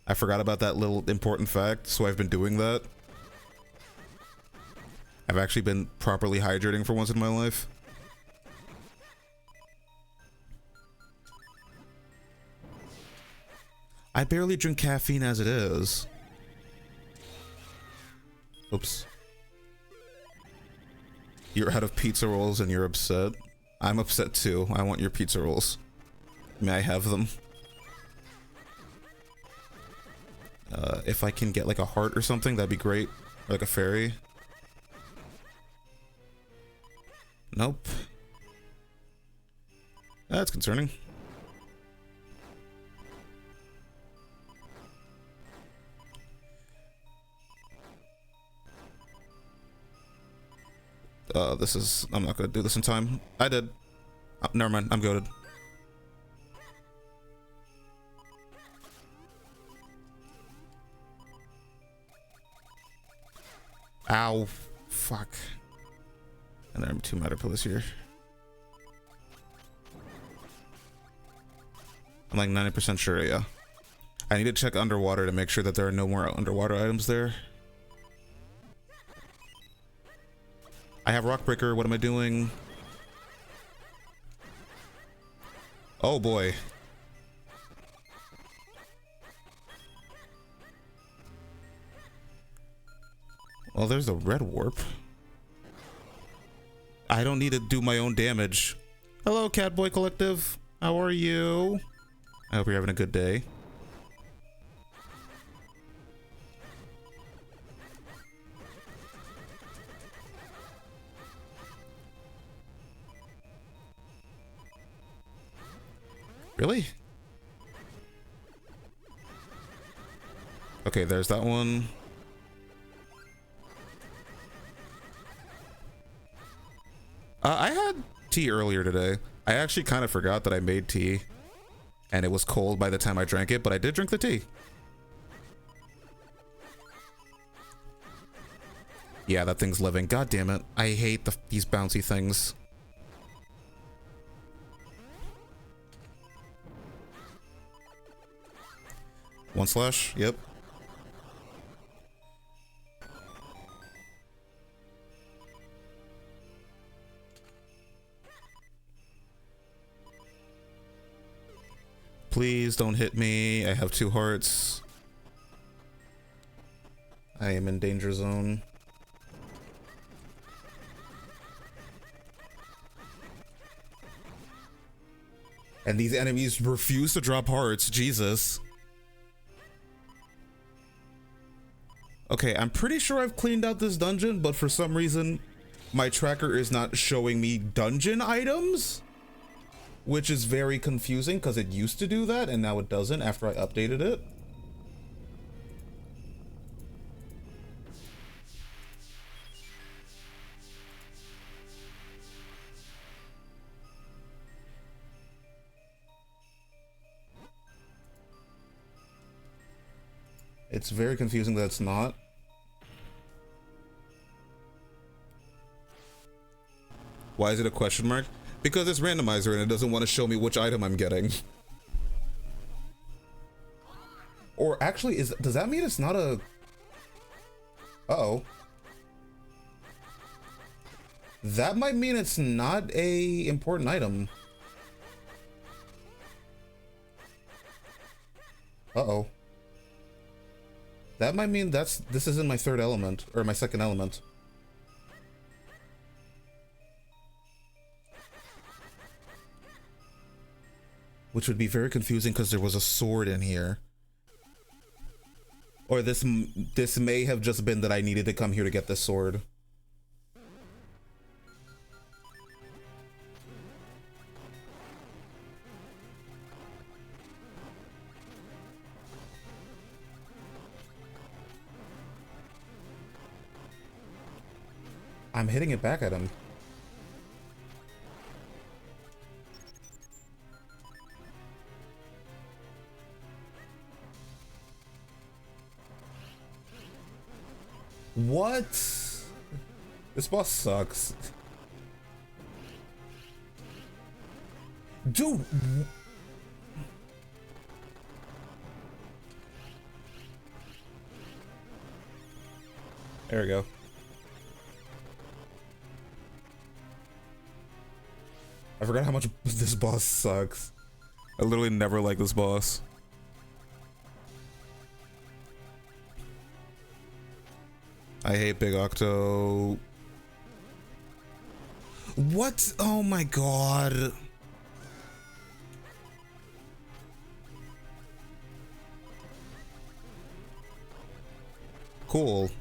I forgot about that little important fact, so I've been doing that. I've actually been properly hydrating for once in my life. I barely drink caffeine as it is. Oops. You're out of pizza rolls and you're upset. I'm upset too. I want your pizza rolls. May I have them? If I can get like a heart or something, that'd be great. Or like a fairy. Nope. That's concerning. I'm not gonna do this in time. I did. Oh, never mind, I'm goated. Ow. Fuck. And there are 2 matter pillars here. I'm like 90% sure, yeah. I need to check underwater to make sure that there are no more underwater items there. I have rock breaker. What am I doing? Oh boy. Well, there's a red warp. I don't need to do my own damage. Hello, Catboy Collective. How are you? I hope you're having a good day. Really? Okay, there's that one. I had tea earlier today. I actually kind of forgot that I made tea and it was cold by the time I drank it, but I did drink the tea. Yeah, that thing's living. God damn it. I hate these bouncy things. One slash, yep. Please don't hit me. I have 2 hearts. I am in danger zone. And these enemies refuse to drop hearts. Jesus. Okay, I'm pretty sure I've cleaned out this dungeon, but for some reason, my tracker is not showing me dungeon items, which is very confusing because it used to do that and now it doesn't after I updated it. It's very confusing that it's not. Why is it a question mark? Because it's randomizer and it doesn't want to show me which item I'm getting. Or actually, does that mean it's not a... Uh-oh. That might mean it's not a important item. Uh-oh. That might mean this isn't my third element, or my second element. Which would be very confusing because there was a sword in here. Or this may have just been that I needed to come here to get this sword. I'm hitting it back at him. What? This boss sucks. Dude. There we go. I forgot how much this boss sucks. I literally never liked this boss. I hate Big Octo. What? Oh my god. Cool.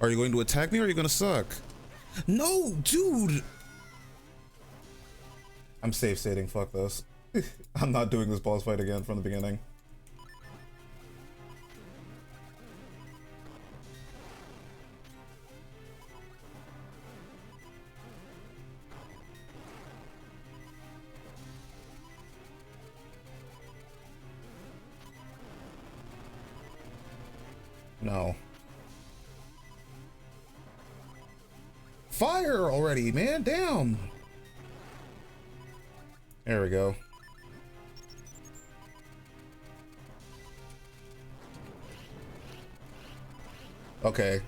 Are you going to attack me or are you going to suck? No, dude! I'm safe stating, fuck this. I'm not doing this boss fight again from the beginning. No. Fire already, man, damn. There we go. Okay.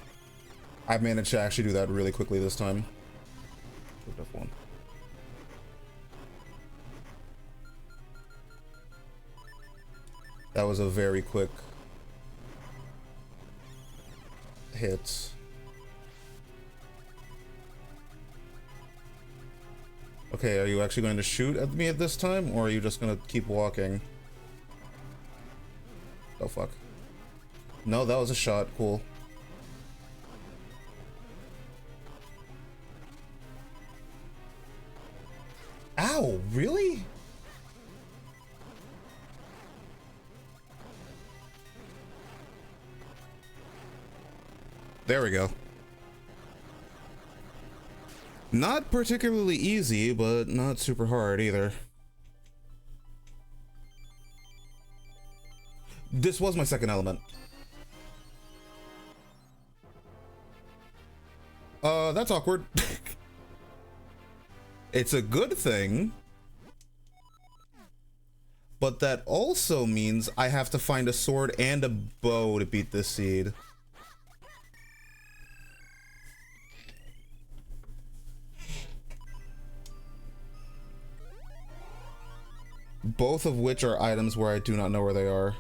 I managed to actually do that really quickly this time. F1. That was a very quick hit. Okay, are you actually going to shoot at me at this time, or are you just going to keep walking? Oh, fuck. No, that was a shot. Cool. Ow, really? There we go. Not particularly easy, but not super hard either. This was my second element. That's awkward. It's a good thing, but that also means I have to find a sword and a bow to beat this seed. Both of which are items where I do not know where they are.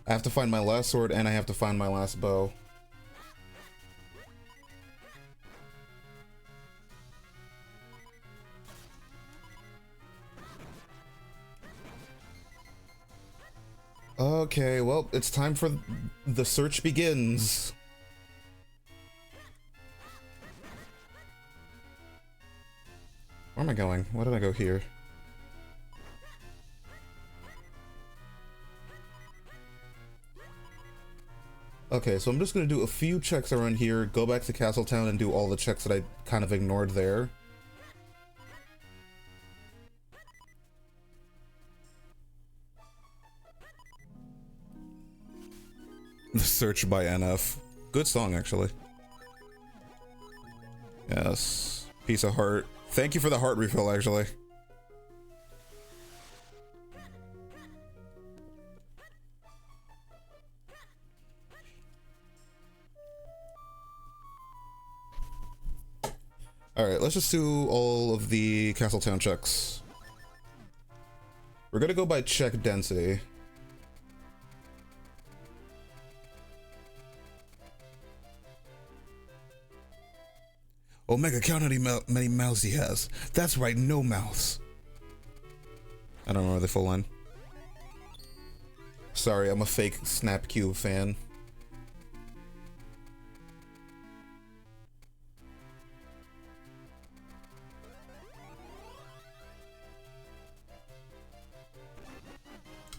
I have to find my last sword and I have to find my last bow. Okay, well, it's time for the search begins. Where am I going? Why did I go here? Okay, so I'm just gonna do a few checks around here, go back to Castletown and do all the checks that I kind of ignored there. The Search by NF. Good song, actually. Yes. Piece of heart. Thank you for the heart refill, actually. Alright, let's just do all of the Castletown checks. We're gonna go by check density. Omega, count how many mouths he has. That's right, no mouths. I don't remember the full line. Sorry, I'm a fake Snapcube fan.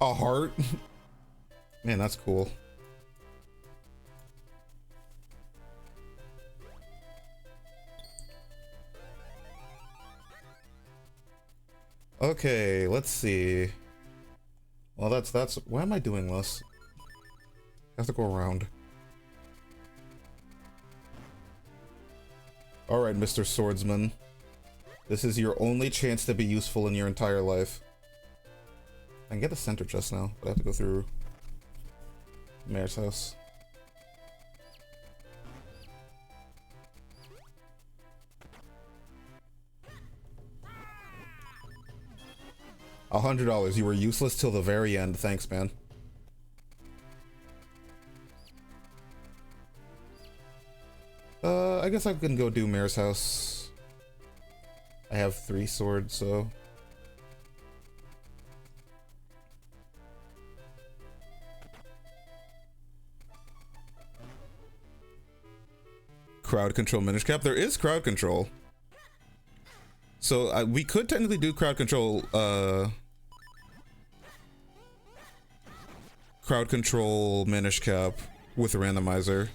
A heart? Man, that's cool. Okay, let's see. Well, that's why am I doing this? I have to go around. Alright, Mr. Swordsman. This is your only chance to be useful in your entire life. I can get the center chest now, but I have to go through Mayor's house. $100. You were useless till the very end. Thanks, man. I guess I can go do Mayor's house. I have 3 swords, so... Crowd control Minish Cap. There is crowd control. So we could technically do crowd control Minish Cap with a randomizer.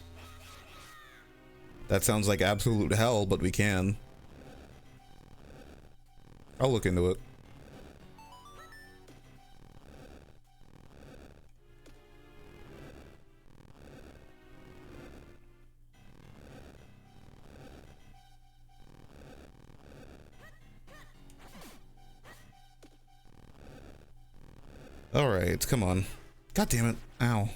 That sounds like absolute hell, but we can. I'll look into it. Alright, come on. God damn it. Ow.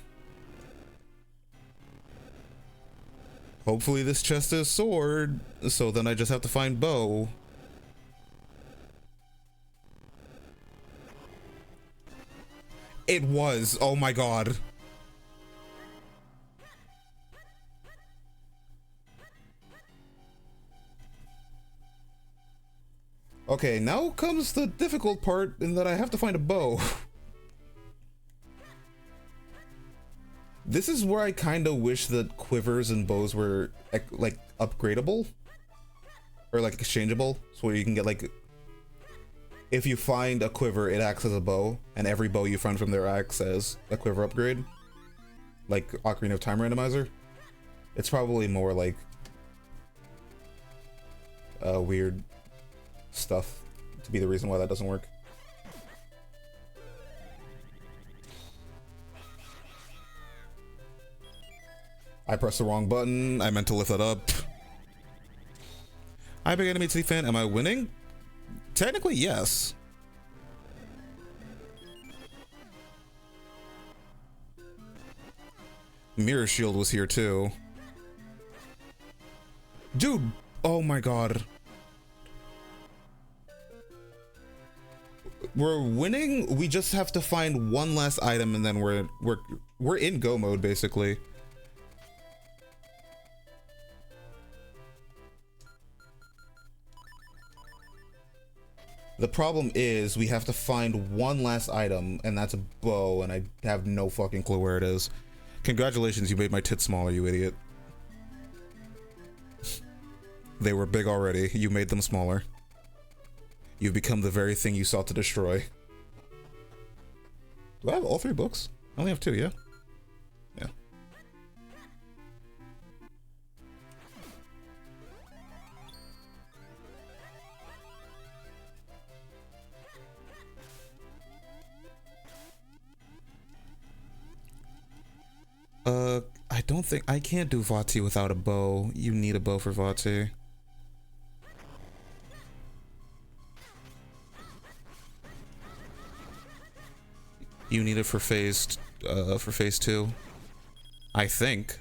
Hopefully this chest is sword, so then I just have to find bow. It was. Oh my god. Okay, now comes the difficult part in that I have to find a bow. This is where I kind of wish that quivers and bows were like upgradable or like exchangeable, so where you can get like, if you find a quiver, it acts as a bow, and every bow you find from there acts as a quiver upgrade, like Ocarina of Time Randomizer. It's probably more like weird stuff to be the reason why that doesn't work. I pressed the wrong button. I meant to lift that up. Hi, Big Enemy T fan. Am I winning? Technically, yes. Mirror Shield was here too. Dude! Oh my god. We're winning. We just have to find one last item, and then we're in go mode basically. The problem is we have to find one last item, and that's a bow, and I have no fucking clue where it is. Congratulations, you made my tits smaller, you idiot. They were big already. You made them smaller. You've become the very thing you sought to destroy. Do I have all 3 books? I only have 2, yeah? Yeah. don't think I can't do Vati without a bow. You need a bow for Vati. You need it for phase 2. I think.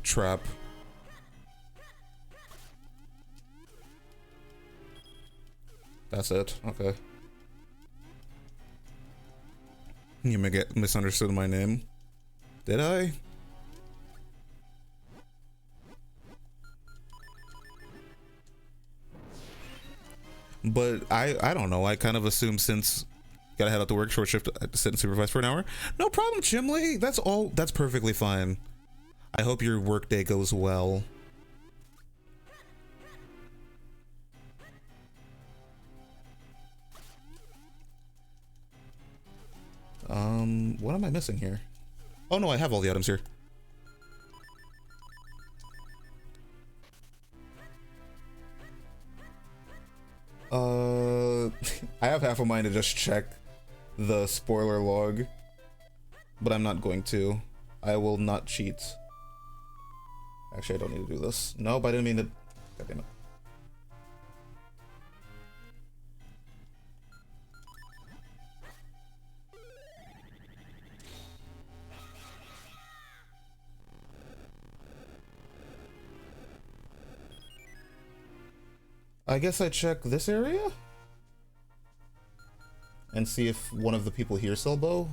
Trap. That's it. Okay. You may get misunderstood my name. Did I? But I don't know. I kind of assume since gotta head out to work, short shift, sit and supervise for an hour. No problem, Chimley. That's all. That's perfectly fine. I hope your workday goes well. What am I missing here? Oh no, I have all the items here. I have half a mind to just check the spoiler log, but I'm not going to. I will not cheat. Actually, I don't need to do this. Nope, I didn't mean to. God damn it. I guess I check this area and see if one of the people here sell bow,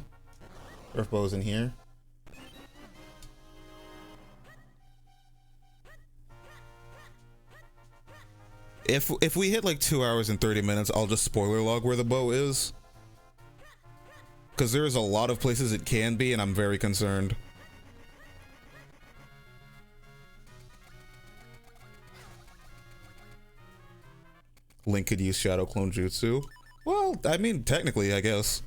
or if bow's in here. If we hit like 2 hours and 30 minutes, I'll just spoiler log where the bow is, because there's a lot of places it can be, and I'm very concerned. Link could use Shadow Clone Jutsu. Well, I mean, technically, I guess.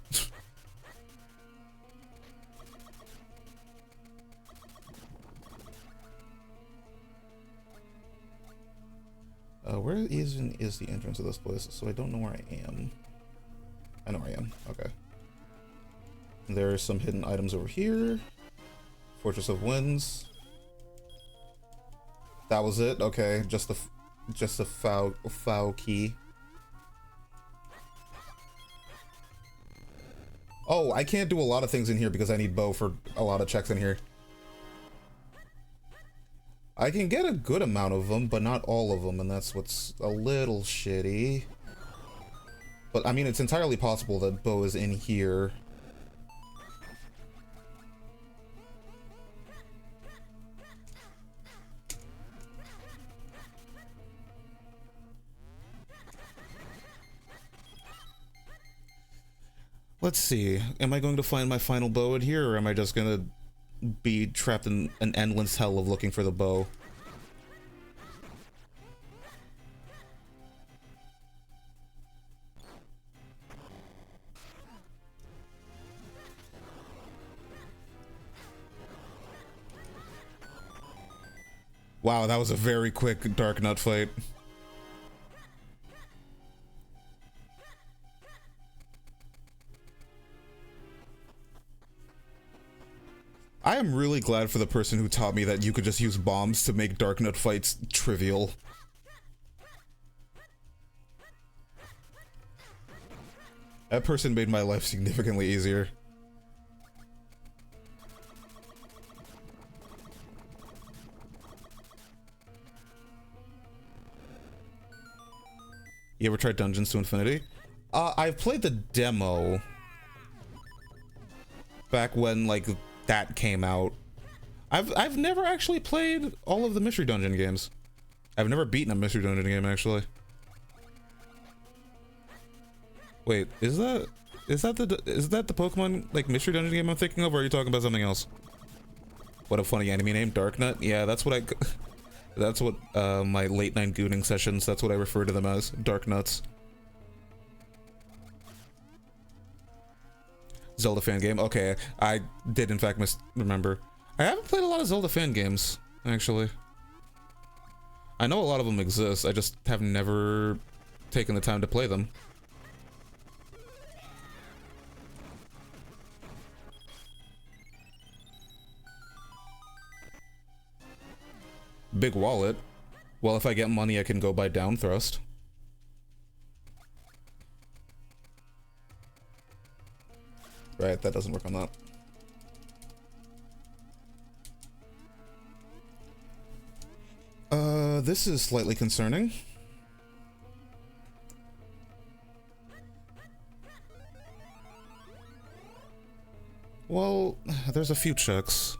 Where is the entrance of this place? So I don't know where I am. I know where I am. Okay. There are some hidden items over here. Fortress of Winds. That was it? Okay, just a foul key. Oh, I can't do a lot of things in here because I need bow for a lot of checks in here. I can get a good amount of them, but not all of them, and that's what's a little shitty. But I mean, it's entirely possible that bow is in here. Let's see. Am I going to find my final bow in here, or am I just gonna be trapped in an endless hell of looking for the bow? Wow, that was a very quick Dark Nut fight. I am really glad for the person who taught me that you could just use bombs to make Dark Nut fights trivial. That person made my life significantly easier. You ever tried Dungeons to Infinity? I've played the demo back when, like, that came out. I've never actually played all of the Mystery Dungeon games. I've never beaten a Mystery Dungeon game, actually. Wait, is that the Pokemon, like, Mystery Dungeon game I'm thinking of, or are you talking about something else? What a funny enemy name, Darknut. Yeah, that's what that's what my late night gooning sessions, that's what I refer to them as, Darknuts. Zelda fan game. Okay, I did in fact remember. I haven't played a lot of Zelda fan games, actually. I know a lot of them exist, I just have never taken the time to play them. Big wallet. Well, if I get money, I can go buy down thrust. Right, that doesn't work on that. This is slightly concerning. Well, there's a few checks.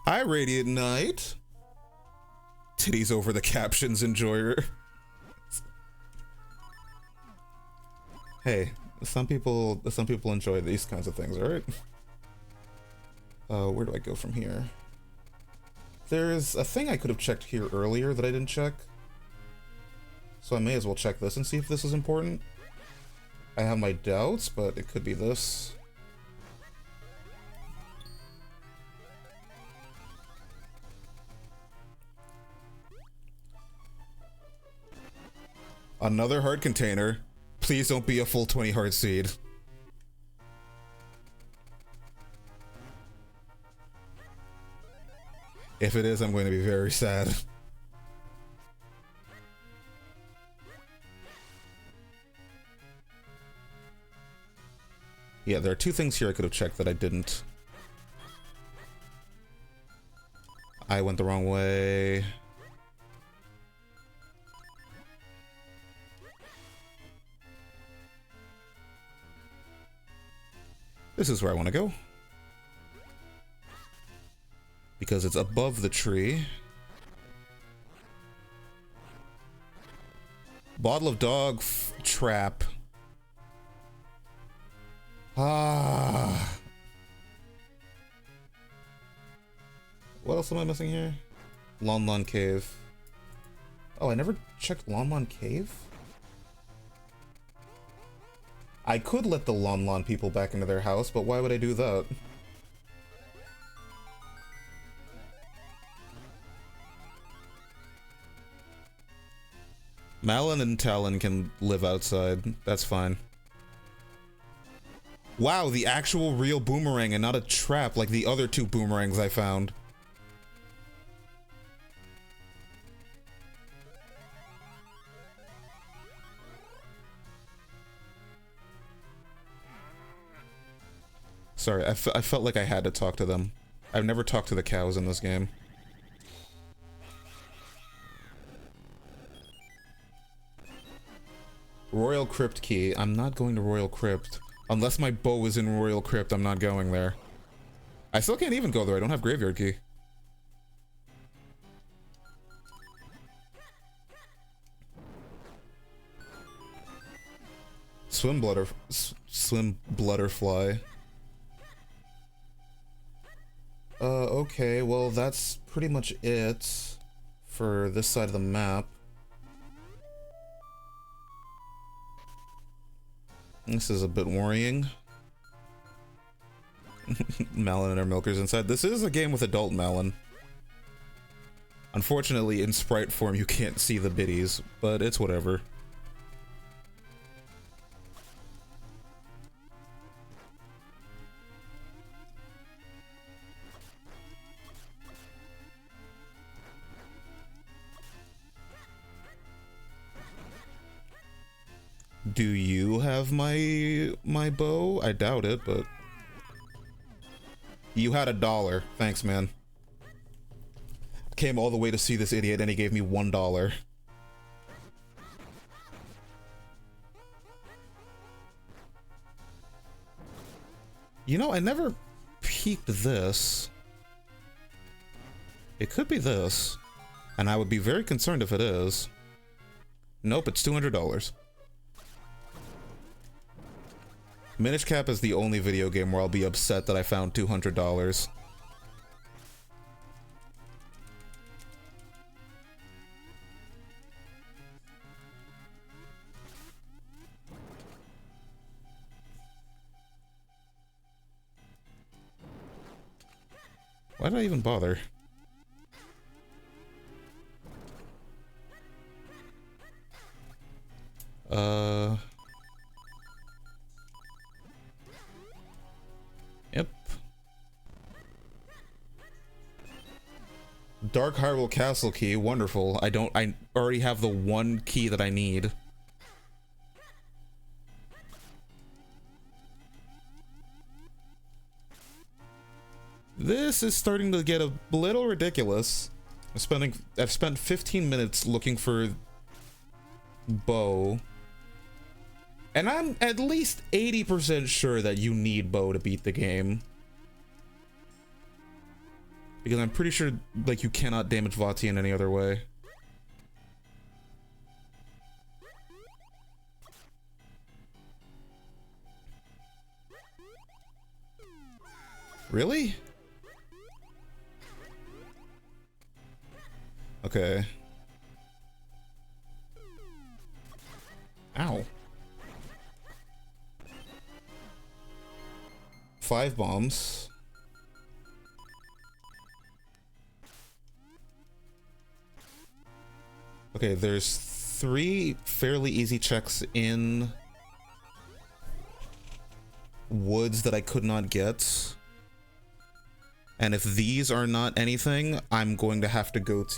Hi, Radiant Knight. Titties over the captions, enjoyer. Hey, some people enjoy these kinds of things, alright? Where do I go from here? There's a thing I could have checked here earlier that I didn't check. So I may as well check this and see if this is important. I have my doubts, but it could be this. Another heart container. Please don't be a full 20 heart seed. If it is, I'm going to be very sad. Yeah, there are two things here I could have checked that I didn't. I went the wrong way. This is where I want to go. Because it's above the tree. Bottle of dog trap. Ah. What else am I missing here? Lon Lon Cave. Oh, I never checked Lon Lon Cave? I could let the Lon Lon people back into their house, but why would I do that? Malin and Talon can live outside. That's fine. Wow, the actual real boomerang and not a trap like the other two boomerangs I found. Sorry, I felt like I had to talk to them. I've never talked to the cows in this game. Royal Crypt Key. I'm not going to Royal Crypt. Unless my bow is in Royal Crypt, I'm not going there. I still can't even go there. I don't have Graveyard Key. Swim Blutterfly. Okay, well that's pretty much it for this side of the map. This is a bit worrying. Malin and her milkers inside. This is a game with adult Malin. Unfortunately, in sprite form, you can't see the biddies, but it's whatever. Do you have my bow? I doubt it, but you had $1. Thanks, man. Came all the way to see this idiot and he gave me $1. You know, I never peeked this. It could be this, and I would be very concerned if it is. Nope, it's $200. Minish Cap is the only video game where I'll be upset that I found $200. Why did I even bother? Yep. Dark Hyrule Castle key. Wonderful. I already have the one key that I need. This is starting to get a little ridiculous. I've spent 15 minutes looking for bow. And I'm at least 80% sure that you need bow to beat the game. Because I'm pretty sure, like, you cannot damage Vati in any other way. Really? Okay. Ow. 5 bombs. Okay, there's 3 fairly easy checks in woods that I could not get. And if these are not anything, I'm going to have to go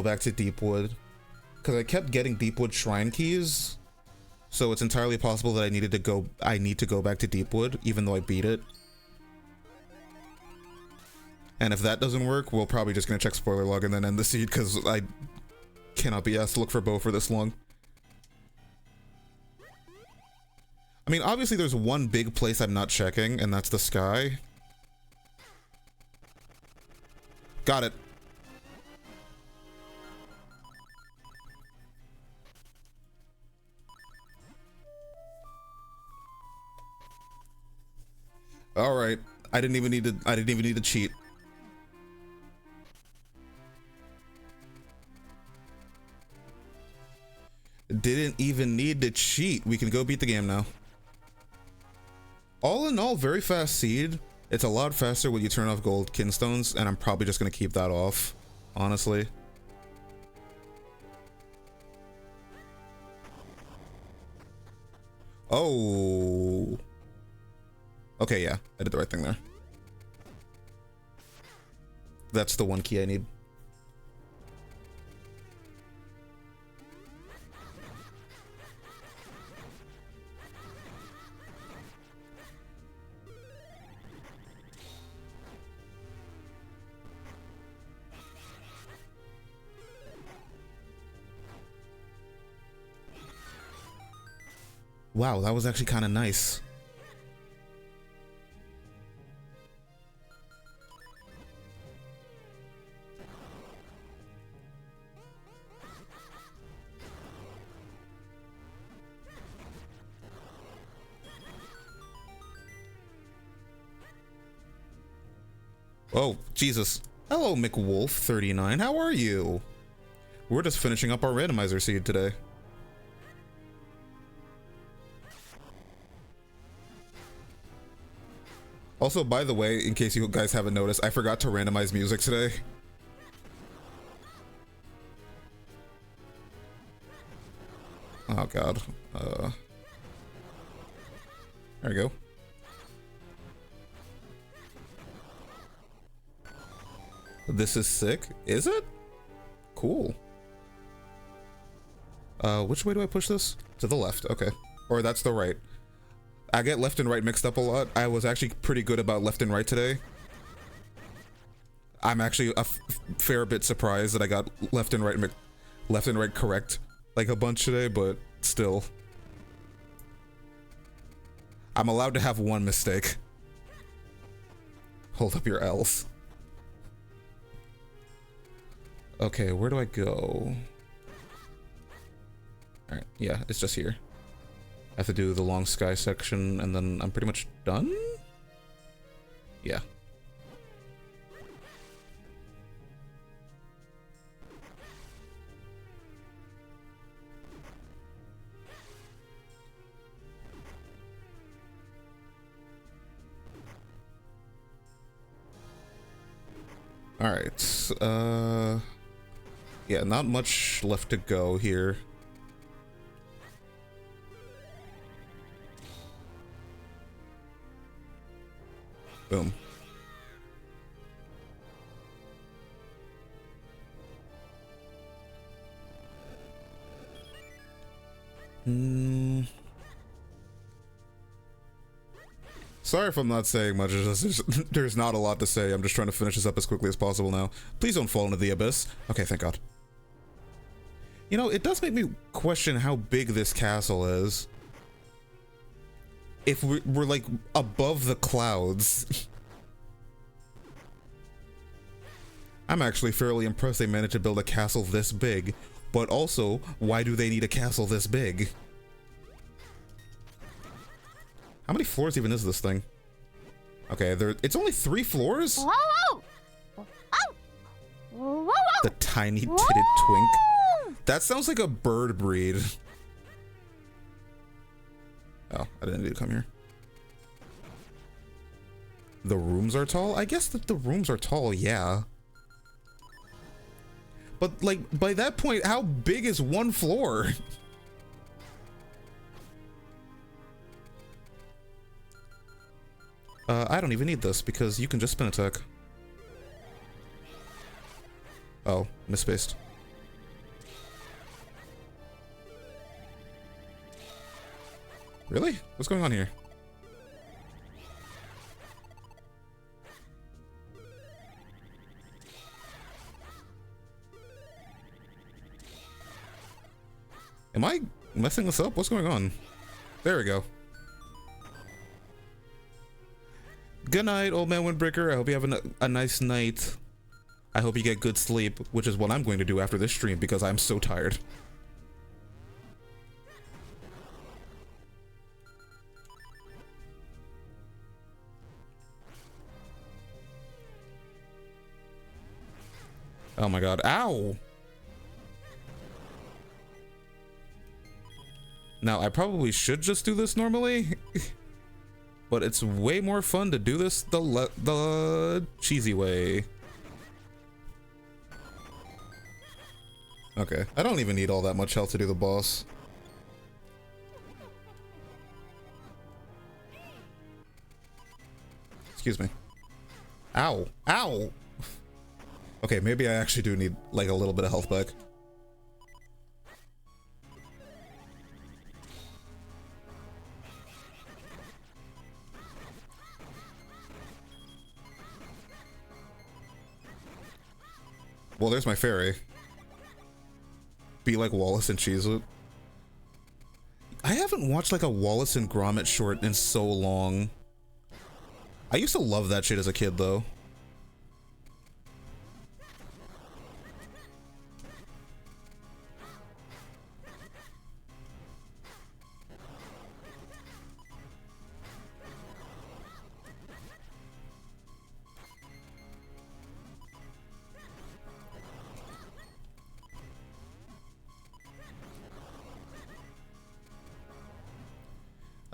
back to Deepwood. Because I kept getting Deepwood shrine keys. So it's entirely possible that I need to go back to Deepwood, even though I beat it. And if that doesn't work, we're probably just gonna check spoiler log and then end the seed, because I cannot be asked to look for bow for this long. I mean, obviously there's one big place I'm not checking, and that's the sky. Got it. All right. I didn't even need to cheat. Didn't even need to cheat. We can go beat the game now. All in all, very fast seed. It's a lot faster when you turn off gold kinstones, and I'm probably just gonna keep that off, honestly. Oh. Okay, yeah, I did the right thing there. That's the one key I need. Wow, that was actually kind of nice. Oh, Jesus. Hello, McWolf39. How are you? We're just finishing up our randomizer seed today. Also, by the way, in case you guys haven't noticed, I forgot to randomize music today. Oh god. There we go. This is sick. Is it? Cool. Which way do I push this? To the left, okay. Or that's the right. I get left and right mixed up a lot. I was actually pretty good about left and right today. I'm actually a fair bit surprised that I got left and right correct like a bunch today, but still. I'm allowed to have one mistake. Hold up your L's. Okay, where do I go? Alright, yeah, it's just here. I have to do the long sky section, and then I'm pretty much done? Yeah. Alright, yeah, not much left to go here. Boom. Sorry if I'm not saying much. There's not a lot to say. I'm just trying to finish this up as quickly as possible now. Please don't fall into the abyss. Okay, thank God. You know, it does make me question how big this castle is. If we're like above the clouds. I'm actually fairly impressed they managed to build a castle this big. But also, why do they need a castle this big? How many floors even is this thing? Okay, it's only 3 floors? Whoa, whoa! Oh! Whoa, whoa! The tiny titted twink. That sounds like a bird breed. Oh, I didn't need to come here. The rooms are tall? I guess that the rooms are tall, yeah. But, like, by that point, how big is 1 floor? I don't even need this because you can just spin attack. Oh, misspaced. Really? What's going on here? Am I messing this up? What's going on? There we go. Good night, old man Windbreaker. I hope you have a nice night. I hope you get good sleep, which is what I'm going to do after this stream because I'm so tired. Oh my god. Ow! Now, I probably should just do this normally. But it's way more fun to do this the cheesy way. Okay, I don't even need all that much health to do the boss. Excuse me. Ow! Ow! Okay, maybe I actually do need like a little bit of health back. Well, there's my fairy. Be like Wallace and Cheez-It. I haven't watched like a Wallace and Gromit short in so long. I used to love that shit as a kid, though.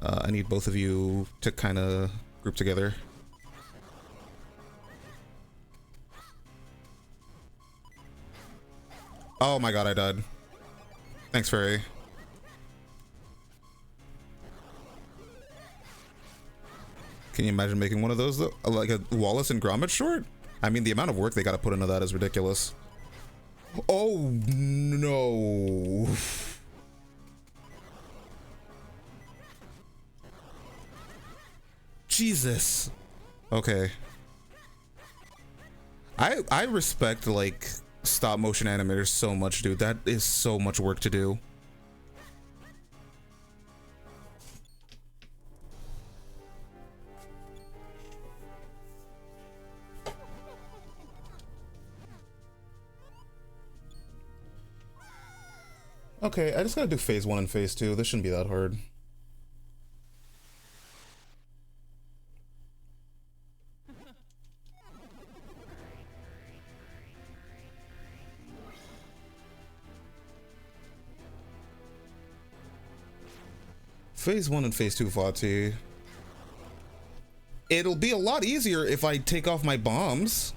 I need both of you to kind of group together. Oh my god, I died. Thanks, fairy. Can you imagine making one of those, though? Like a Wallace and Gromit short? I mean, the amount of work they gotta put into that is ridiculous. Oh, no. Jesus. Okay. I respect like stop motion animators so much, dude. That is so much work to do. Okay, I just gotta do phase 1 and phase 2. This shouldn't be that hard. Phase 1 and phase 2 Vati. It'll be a lot easier if I take off my bombs.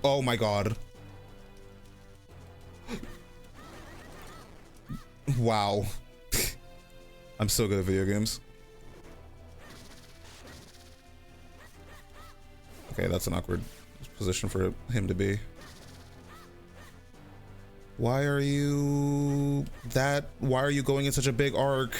Oh my god. Wow. I'm so good at video games. Okay, that's an awkward position for him to be. Why are you going in such a big arc?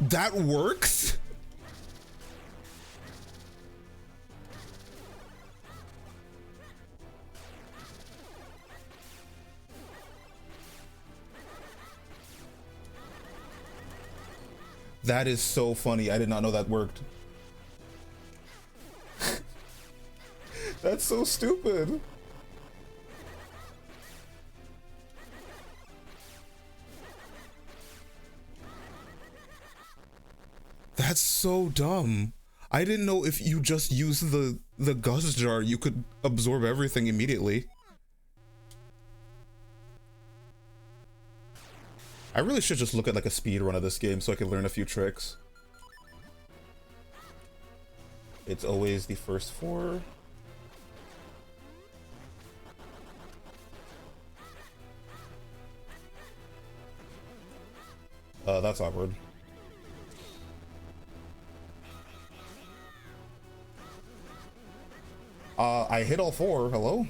That works? That is so funny. I did not know that worked. That's so stupid. That's so dumb. I didn't know if you just use the gust jar, you could absorb everything immediately. I really should just look at like a speed run of this game so I can learn a few tricks. It's always the first 4. That's awkward. I hit all 4. Hello?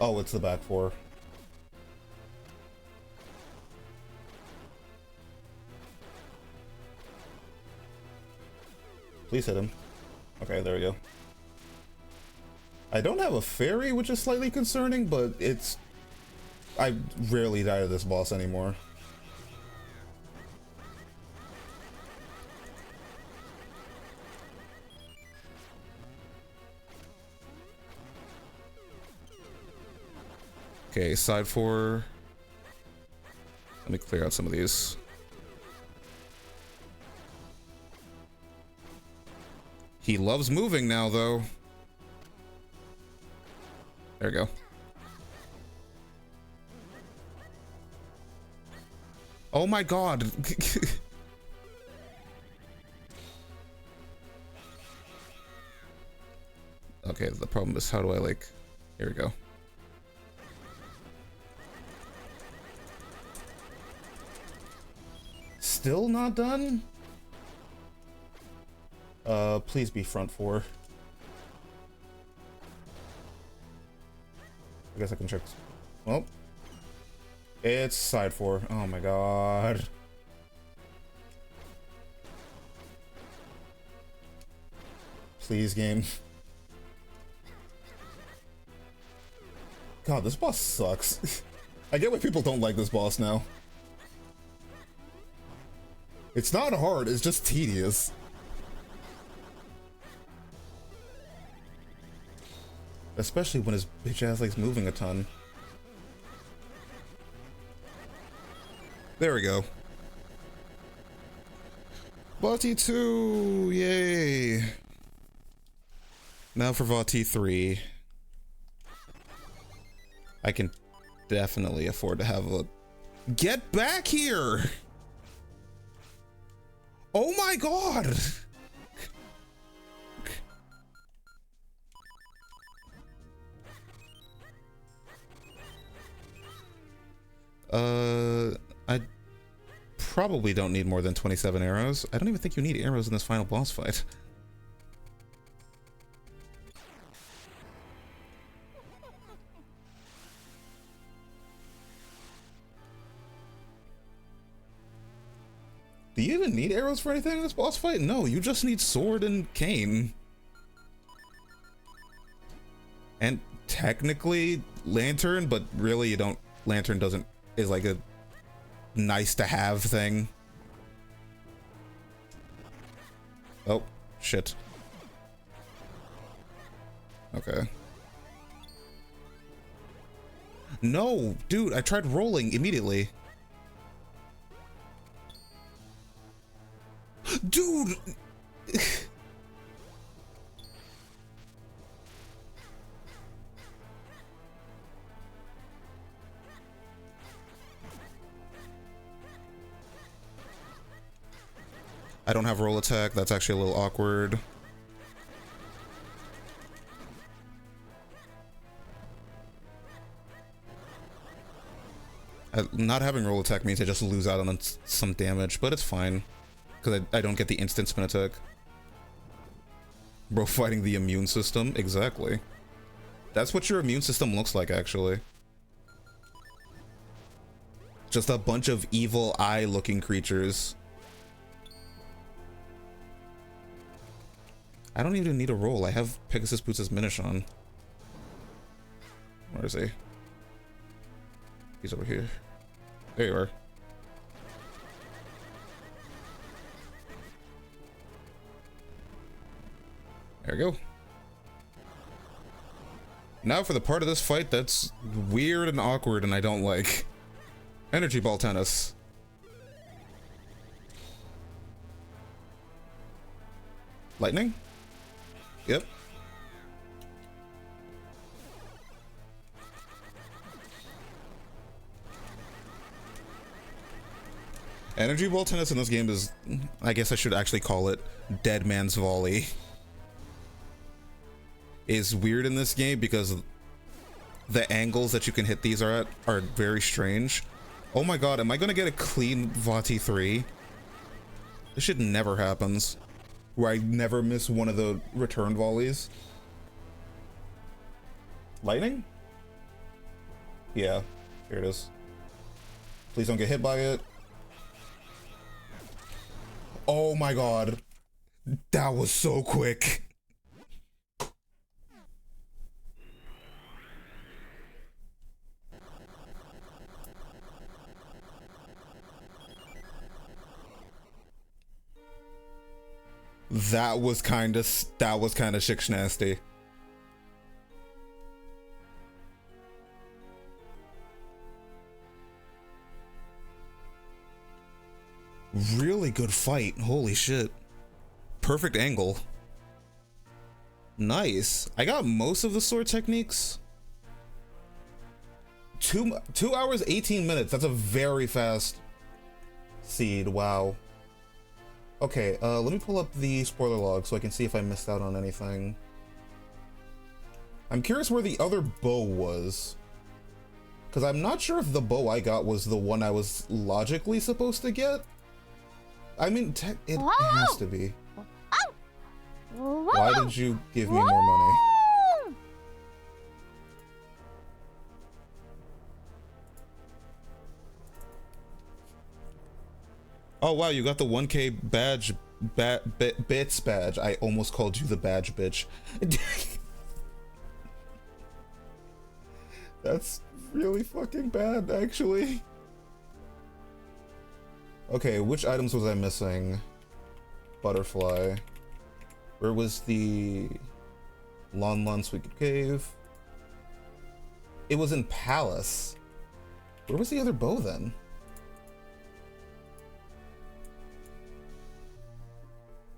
Oh, it's the back 4. Please hit him. Okay, there we go. I don't have a fairy, which is slightly concerning, but it's... I rarely die to this boss anymore. Okay, side 4. Let me clear out some of these. He loves moving now, though. There we go. Oh my god! Okay, the problem is how do I, like... Here we go. Still not done? Please be front 4. I guess I can check. Well, it's side 4. Oh my god. Please, game. God, this boss sucks. I get why people don't like this boss now. It's not hard, it's just tedious. Especially when his bitch ass likes moving a ton. There we go. Vati 2! Yay! Now for Vati 3. I can definitely afford to have a... Get back here! Oh my god! I probably don't need more than 27 arrows. I don't even think you need arrows in this final boss fight. Do you even need arrows for anything in this boss fight? No, you just need sword and cane. And technically lantern, but really you don't... Lantern doesn't... is like a nice to have thing. Oh, shit. Okay. No, dude, I tried rolling immediately. Dude! I don't have roll attack. That's actually a little awkward. Not having roll attack means I just lose out on some damage, but it's fine. Because I don't get the instant spin attack. Bro, fighting the immune system? Exactly. That's what your immune system looks like, actually. Just a bunch of evil eye-looking creatures. I don't even need a roll. I have Pegasus Boots' Minish on. Where is he? He's over here. There you are. There we go. Now for the part of this fight that's weird and awkward and I don't like. Energy Ball Tennis. Lightning? Yep. Energy Ball Tennis in this game is, I guess I should actually call it Dead Man's Volley. Is weird in this game because the angles that you can hit these are very strange. Oh my god, am I gonna get a clean Vati 3? This shit never happens. Where I never miss one of the return volleys. Lightning? Yeah, here it is. Please don't get hit by it. Oh my god. That was so quick. That was kind of shik nasty. Really good fight. Holy shit. Perfect angle. Nice. I got most of the sword techniques. 2 hours 18 minutes. That's a very fast seed. Wow. Okay, let me pull up the spoiler log so I can see if I missed out on anything. I'm curious where the other bow was. Because I'm not sure if the bow I got was the one I was logically supposed to get. I mean, it has to be. Why did you give me more money? Oh wow, you got the 1K badge, bits badge. I almost called you the badge bitch. That's really fucking bad, actually. Okay, which items was I missing? Butterfly. Where was the Lon Lon Sweet Cave? It was in Palace. Where was the other bow then?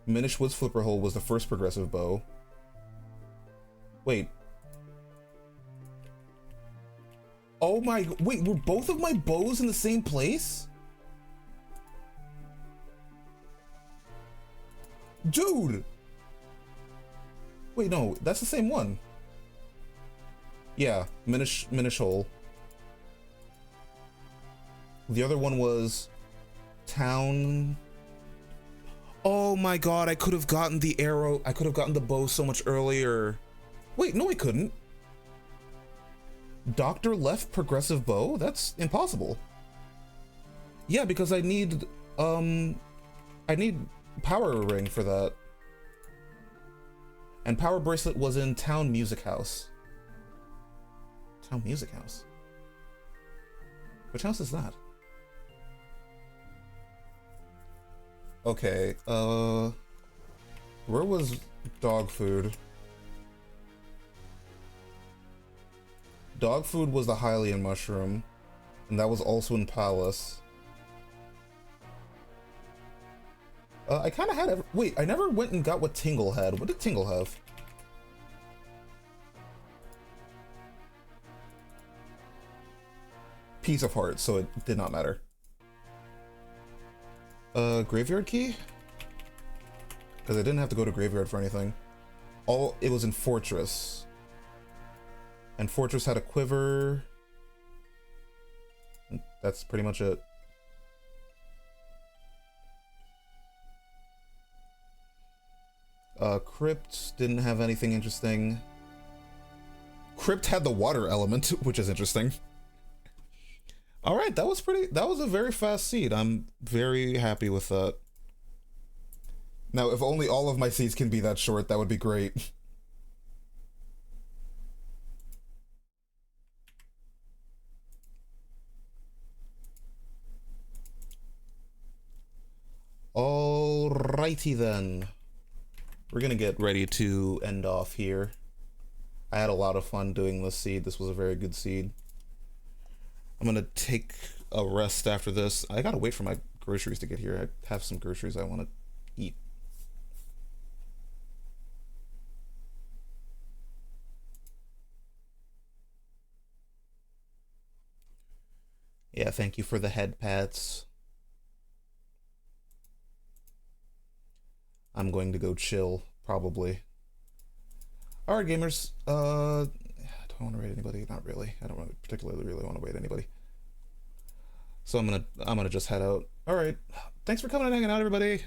Minish Woods Flipper Hole was the first progressive bow. Wait. Oh my, wait, were both of my bows in the same place? Dude! Wait, no, that's the same one. Yeah, Minish Hole. The other one was Town. Oh my god, I could have gotten the arrow. I could have gotten the bow so much earlier. Wait, no I couldn't. Doctor left progressive bow? That's impossible. Yeah, because I need power ring for that. And power bracelet was in Town Music House. Town Music House? Which house is that? Okay, where was dog food? Dog food was the Hylian mushroom, and that was also in Palace. I kind of had wait, I never went and got what Tingle had. What did Tingle have? Piece of heart, so it did not matter. Graveyard key? Because I didn't have to go to graveyard for anything. It was in Fortress. And Fortress had a quiver. That's pretty much it. Crypt didn't have anything interesting. Crypt had the water element, which is interesting. All right, that was a very fast seed. I'm very happy with that. Now, if only all of my seeds can be that short, that would be great. Alrighty then. We're gonna get ready to end off here. I had a lot of fun doing this seed. This was a very good seed. I'm gonna take a rest after this. I gotta wait for my groceries to get here. I have some groceries I want to eat. Yeah, thank you for the head pats. I'm going to go chill, probably. Alright, gamers. Do I want to raid anybody? Not really. I don't particularly really want to raid anybody. So I'm gonna just head out. Alright. Thanks for coming and hanging out, everybody.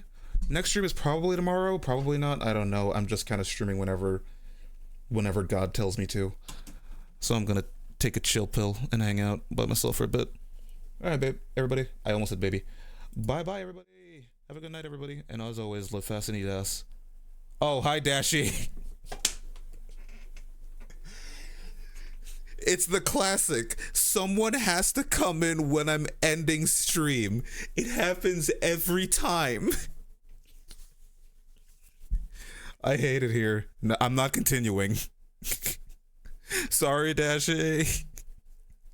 Next stream is probably tomorrow, probably not. I don't know. I'm just kind of streaming whenever God tells me to. So I'm gonna take a chill pill and hang out by myself for a bit. Alright, babe. Everybody. I almost said baby. Bye-bye, everybody. Have a good night, everybody. And as always, live fast and eat ass. Oh, hi, Dashy. It's the classic. Someone has to come in when I'm ending stream. It happens every time. I hate it here. No, I'm not continuing. Sorry, Dashy.